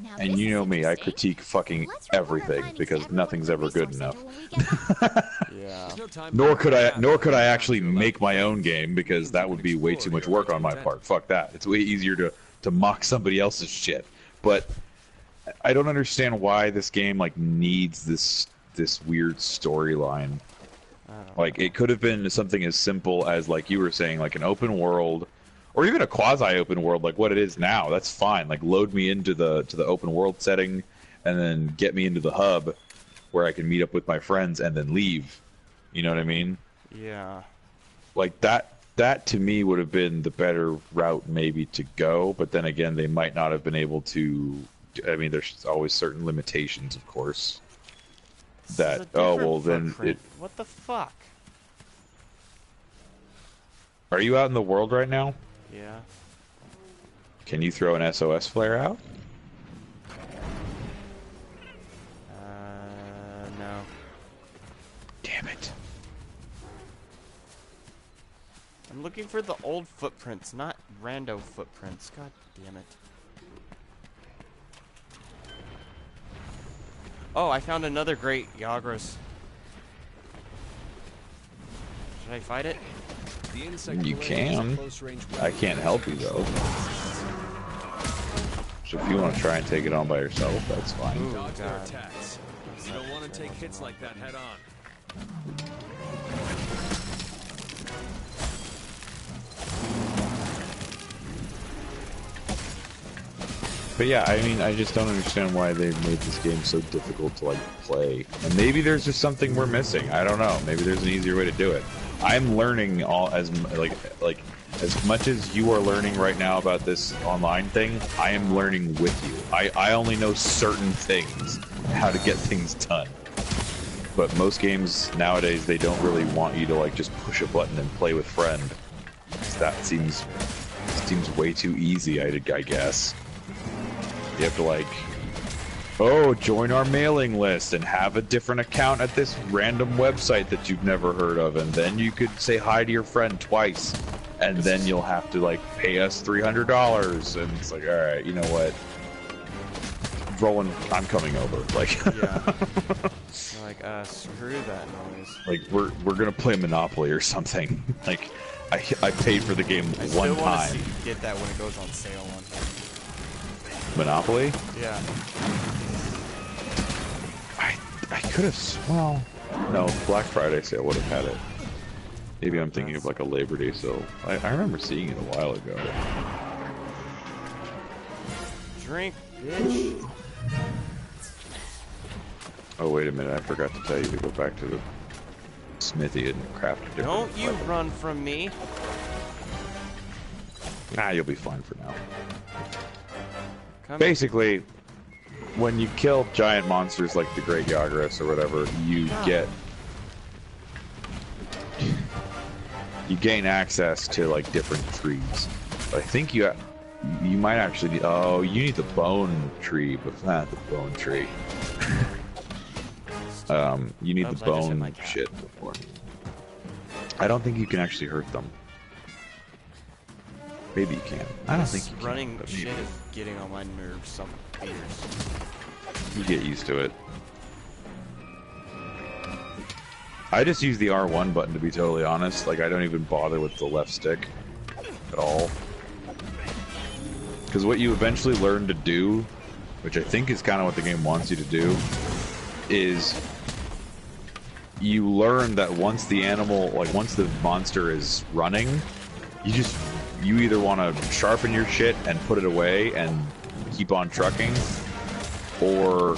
Now And this you is know me, I interesting. critique fucking Let's report our everything findings because to everyone nothing's at the ever good resource enough. center when we get back. Yeah. Nor could I actually make my own game, because that would be way too much work on my part. Fuck that. It's way easier to mock somebody else's shit. But I don't understand why this game like needs this this weird storyline. Like, it could have been something as simple as, like you were saying, like an open world, or even a quasi-open world, like what it is now. That's fine. Like, load me into the open world setting, and then get me into the hub, where I can meet up with my friends and then leave. You know what I mean? Yeah. Like that to me would have been the better route maybe to go. But then again, they might not have been able to. I mean, there's always certain limitations, of course. That then it. What the fuck? Are you out in the world right now? Yeah. Can you throw an SOS flare out? No. Damn it. I'm looking for the old footprints, not rando footprints. God damn it. Oh, I found another great Yagras. Should I fight it? You can. I can't help you though. So if you want to try and take it on by yourself, that's fine. Ooh, Dodge their God. attacks. You don't want to take hits like that head on. But yeah, I mean, I just don't understand why they made this game so difficult to, like, play. And maybe there's just something we're missing. I don't know. Maybe there's an easier way to do it. I'm learning as much as you are learning right now about this online thing, I am learning with you. I only know certain things, how to get things done. But most games nowadays, they don't really want you to, like, just push a button and play with friend. That seems way too easy, I guess. You have to, like, oh, join our mailing list and have a different account at this random website that you've never heard of, and then you could say hi to your friend twice, and then you'll have to, like, pay us $300, and it's like, alright, you know what? Roland, I'm coming over. Like, yeah. Like, screw that noise. Like, we're gonna play Monopoly or something. Like, I paid for the game one time. I still want to get that when it goes on sale on here. Monopoly? Yeah. I could have. Well, no, Black Friday sale would have had it. Maybe I'm thinking of like a Labor Day sale. I remember seeing it a while ago. Drink, bitch. Oh, wait a minute. I forgot to tell you to go back to the smithy and craft a different Don't you weapon. run from me. Nah, you'll be fine for now. Come Basically, when you kill giant monsters like the Great Yagras or whatever, you gain access to like different trees. But I think you might actually need, oh, you need the bone tree, but not the bone tree. You need the bone shit before. I don't think you can actually hurt them. Maybe you can. I don't think you can. Running But shit maybe. is getting on my nerves some haters. You get used to it. I just use the R1 button, to be totally honest. Like, I don't even bother with the left stick at all. Because what you eventually learn to do, which I think is kind of what the game wants you to do, is you learn that once the monster is running, you either want to sharpen your shit and put it away and keep on trucking, or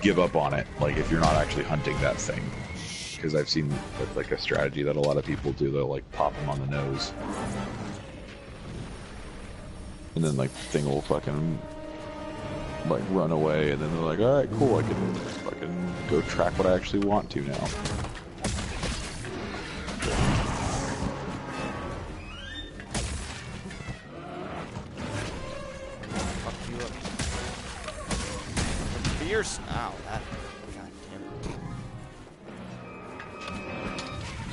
give up on it, like if you're not actually hunting that thing. Because I've seen like a strategy that a lot of people do, they'll like pop them on the nose. And then like the thing will fucking like run away, and then they're like, alright, cool, I can fucking go track what I actually want to now. Fierce. Ow, that. God damn it.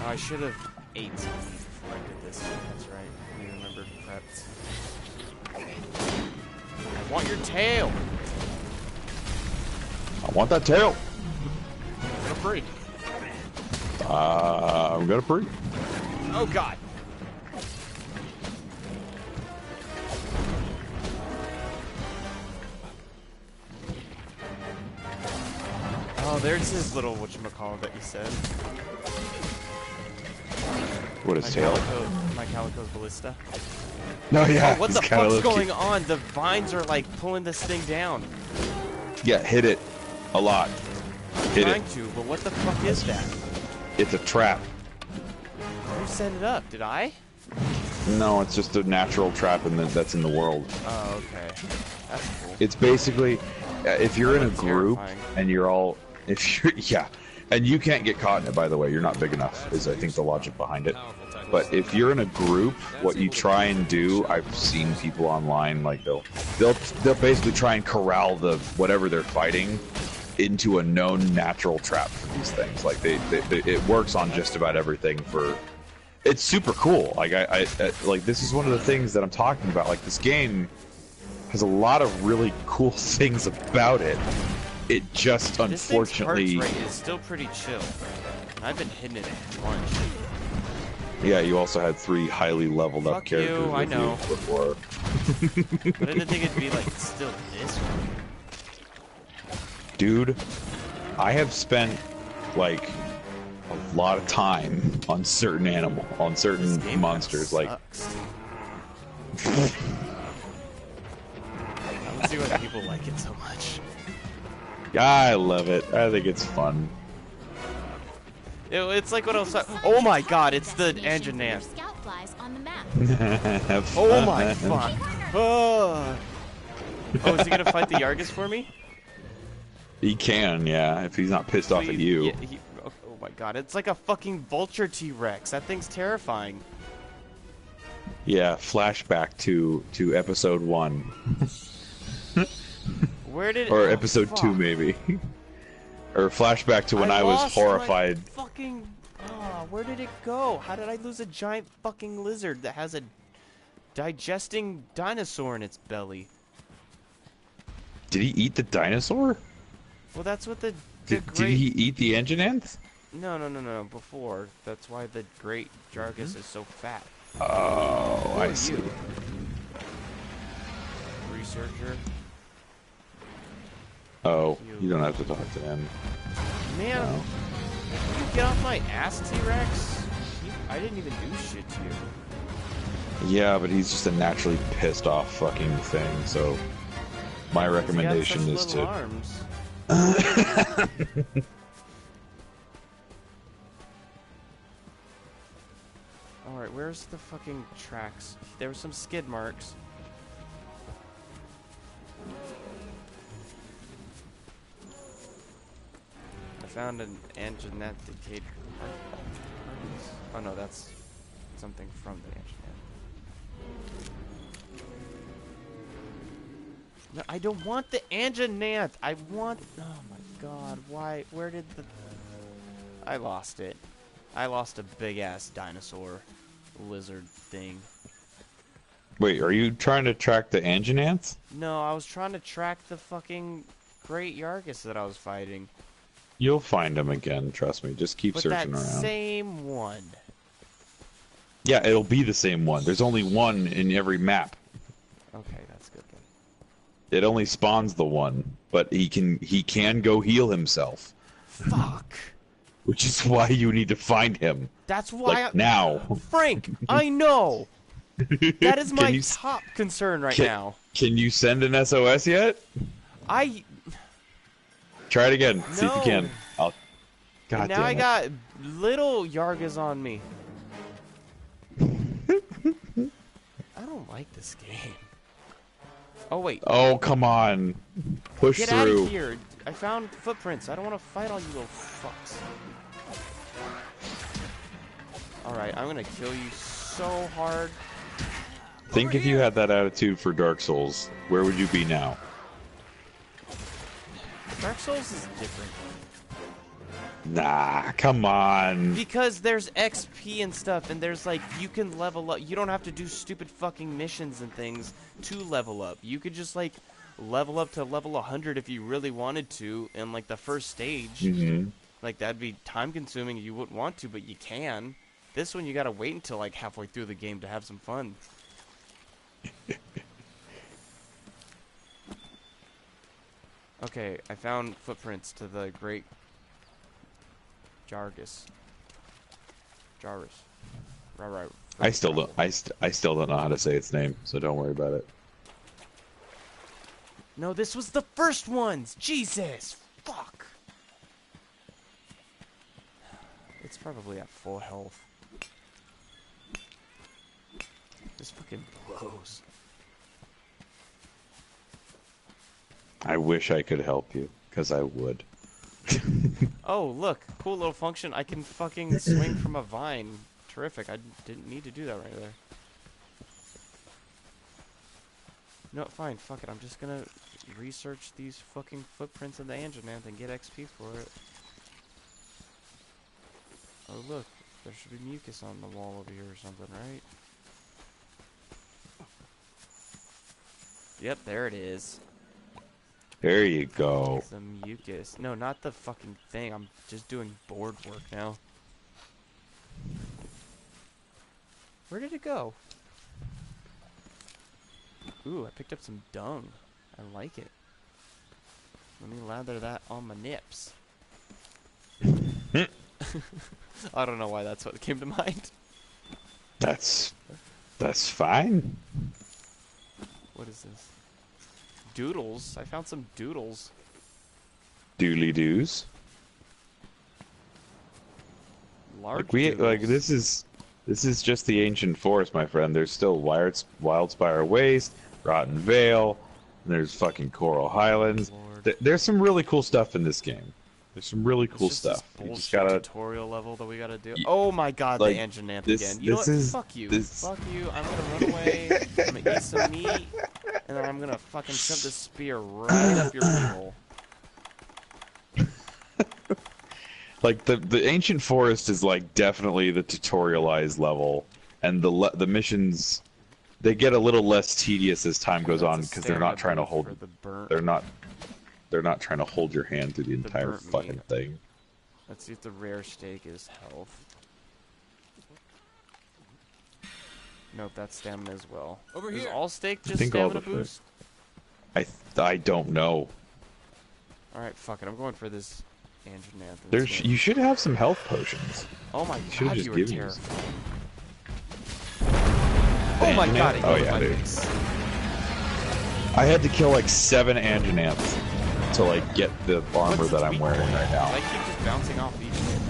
Oh, I should have ate something before I did this. That's right. I remembered prepped. I want your tail. I want that tail! I'm gonna break. I'm gonna pre. Oh god. Oh, there's his little whatchamacallit that you said. What is tail? My Calico's ballista. No, yeah. Oh, what the fuck's going on? The vines are like pulling this thing down. Yeah, hit it a lot. Hit Trying it. to, but what the fuck is that? It's a trap. Who set it up? Did I? No, it's just a natural trap that's in the world. Oh, okay. That's cool. It's basically, if you're in a group and you're all, yeah, and you can't get caught in it, by the way, you're not big enough, is I think the logic behind it. But if you're in a group, what you try and do, I've seen people online, like they'll basically try and corral the whatever they're fighting into a known natural trap for these things. Like it works on just about everything. It's super cool. Like I like this is one of the things that I'm talking about. Like this game has a lot of really cool things about it. It just unfortunately this thing's heart rate is still pretty chill. I've been hitting it a bunch. Yeah, you also had 3 highly leveled up characters you, I know. before. But I didn't think it'd be like still this one. Dude, I have spent like a lot of time on certain monsters. Like, I don't see why people like it so much. I love it. I think it's fun. It's like what I was talking. Oh my god, it's the Anjanant. Have Oh fun. my fuck. Oh, is he gonna fight the Yargus for me? He can, yeah, if he's not pissed off at you. Yeah, oh my god, it's like a fucking vulture T-Rex. That thing's terrifying. Yeah, flashback to episode 1. Where did or episode 2 maybe. Or flashback to when I was horrified. Fucking where did it go? How did I lose a giant fucking lizard that has a digesting dinosaur in its belly? Did he eat the dinosaur? Well, that's what the did he eat the Anjanant? No, before. That's why the great Jargus is so fat. Oh, I see. Researcher. Oh, you don't have to talk to him. Man, no. You get off my ass, T-Rex. I didn't even do shit to you. Yeah, but he's just a naturally pissed off fucking thing, so my recommendation is to... arms. Alright, where's the fucking tracks? There were some skid marks. I found an Anjanant decayed. Oh no, that's something from the Anjanant. No, I don't want the Anjanant. I want. Oh my god, why? Where did the. I lost it. I lost a big ass dinosaur lizard thing. Wait, are you trying to track the Anjanants? No, I was trying to track the fucking great Yargus that I was fighting. You'll find him again, trust me. Just keep searching that around. Same one. Yeah, it'll be the same one. There's only one in every map. Okay, that's good then. It only spawns the one, but he can go heal himself. Fuck. Which is why you need to find him. That's why like now. Frank, I know. That is my top concern right now. Can you send an SOS yet? Try it again. No. See if you can. God now damn I it. got little Yargas on me. I don't like this game. Oh wait. Oh come on. Push Get through. out of here. I found footprints. I don't want to fight all you little fucks. Alright, I'm gonna kill you so hard. Think if you had that attitude for Dark Souls, where would you be now? Dark Souls is different. Nah, come on. Because there's XP and stuff, and there's like, you can level up. You don't have to do stupid fucking missions and things to level up. You could just like level up to level 100 if you really wanted to in like the first stage. Like that'd be time consuming. You wouldn't want to, but you can. This one you gotta wait until like halfway through the game to have some fun. Okay, I found footprints to the great Jargus. Jarvis. Right. I still don't. I still don't know how to say its name, so don't worry about it. No, this was the first ones. Jesus, fuck. It's probably at full health. This fucking blows. I wish I could help you, because I would. Oh, look, cool little function. I can fucking swing from a vine. Terrific. I didn't need to do that right there. No, fine. Fuck it. I'm just gonna research these fucking footprints of the Anjananth and get XP for it. Oh, look. There should be mucus on the wall over here or something, right? Yep, there it is. There you go. The mucus. No, not the fucking thing. I'm just doing board work now. Where did it go? Ooh, I picked up some dung. I like it. Let me lather that on my nips. I don't know why that's what came to mind. That's fine. What is this? Doodles. I found some doodles. Doodly doos. Large Like doodles. this is just the ancient forest, my friend. There's still Wildspire Waste, Rotten Vale, and there's fucking Coral Highlands. There's some really cool stuff in this game. There's some really cool stuff. This You just gotta tutorial level that we gotta do. Oh my god, like, the Anjananth this- again. You know this what? is- Fuck you. this- Fuck you. I'm gonna run away. I'm gonna eat some meat, and then I'm gonna fucking shove this spear right up your hole. like the ancient forest is like definitely the tutorialized level, and the missions they get a little less tedious as time goes on because they're not trying to hold. They're not trying to hold your hand through the entire burnt fucking meat. thing. Let's see if the rare steak is health. Nope, that's stamina as well. Over Is here. all steak just think all stamina the boost? I don't know. Alright, fuck it. I'm going for this Anjananth. You should have some health potions. Oh my should've god, just you were given you terrifying. Oh my god, it Oh hit yeah, my dude. face. I had to kill like 7 Anjananths to like get the armor that I'm wearing right now. I keep just bouncing off each hit.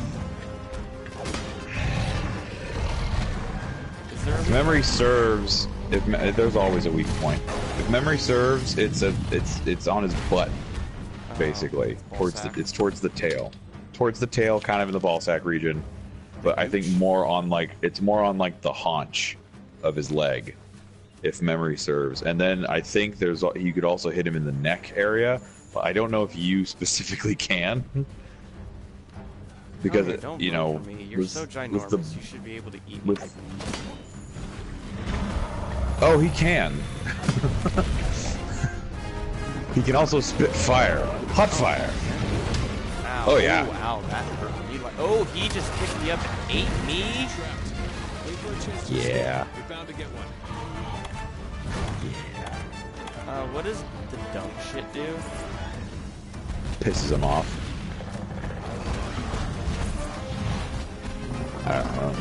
Is there a If memory serves, there's always a weak point. If memory serves, it's on his butt, basically. It's towards the tail, kind of in the ball sack region. But I think more on like the haunch of his leg, if memory serves. And then I think you could also hit him in the neck area, but I don't know if you specifically can. Because okay, don't you run know, from me. You're so ginormous, you should be able to eat me. Oh, he can. He can also spit fire. Hot fire. Ow. Oh, yeah. Ooh, ow, that hurt me. Oh, he just picked me up and ate me? Yeah. You're bound to get one. What does the dunk shit do? Pisses him off. I don't know.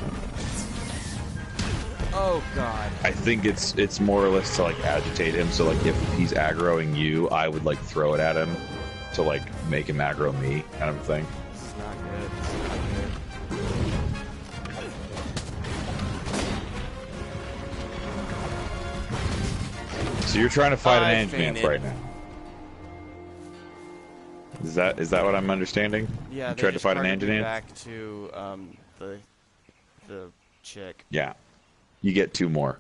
Oh god. I think it's more or less to like agitate him. So like if he's aggroing you, I would like throw it at him to like make him aggro me, kind of a thing. This is not good. This is not good. So you're trying to fight I an Anjananth fainted. right now. Is that what I'm understanding? Yeah, You they tried to just fight an carted me Anjananth? back to the chick. Yeah. You get 2 more.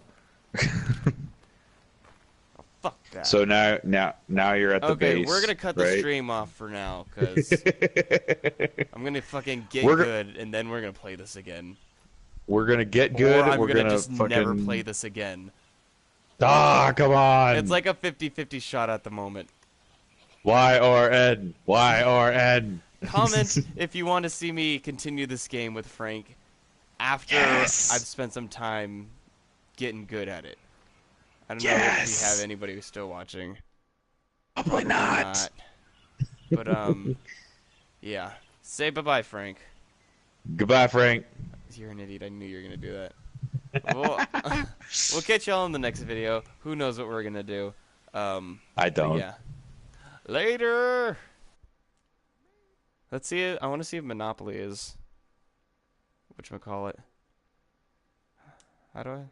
Fuck that. So now you're at the base. Okay, we're gonna cut the right? stream off for now, cause I'm gonna fucking get We're good, and then we're gonna play this again. We're gonna get good. Or I'm we're gonna just fucking... never play this again. Ah, come on! It's like a 50-50 shot at the moment. Y or N? Y or N? Comment if you want to see me continue this game with Frank after I've spent some time getting good at it. I don't know if we have anybody who's still watching. Probably not. But yeah. Say bye-bye, Frank. Goodbye, Frank. You're an idiot. I knew you were gonna do that. We'll catch y'all in the next video. Who knows what we're gonna do? I don't. Yeah. Later. Let's see it. I want to see if Monopoly is. Whatchamacallit. How do I?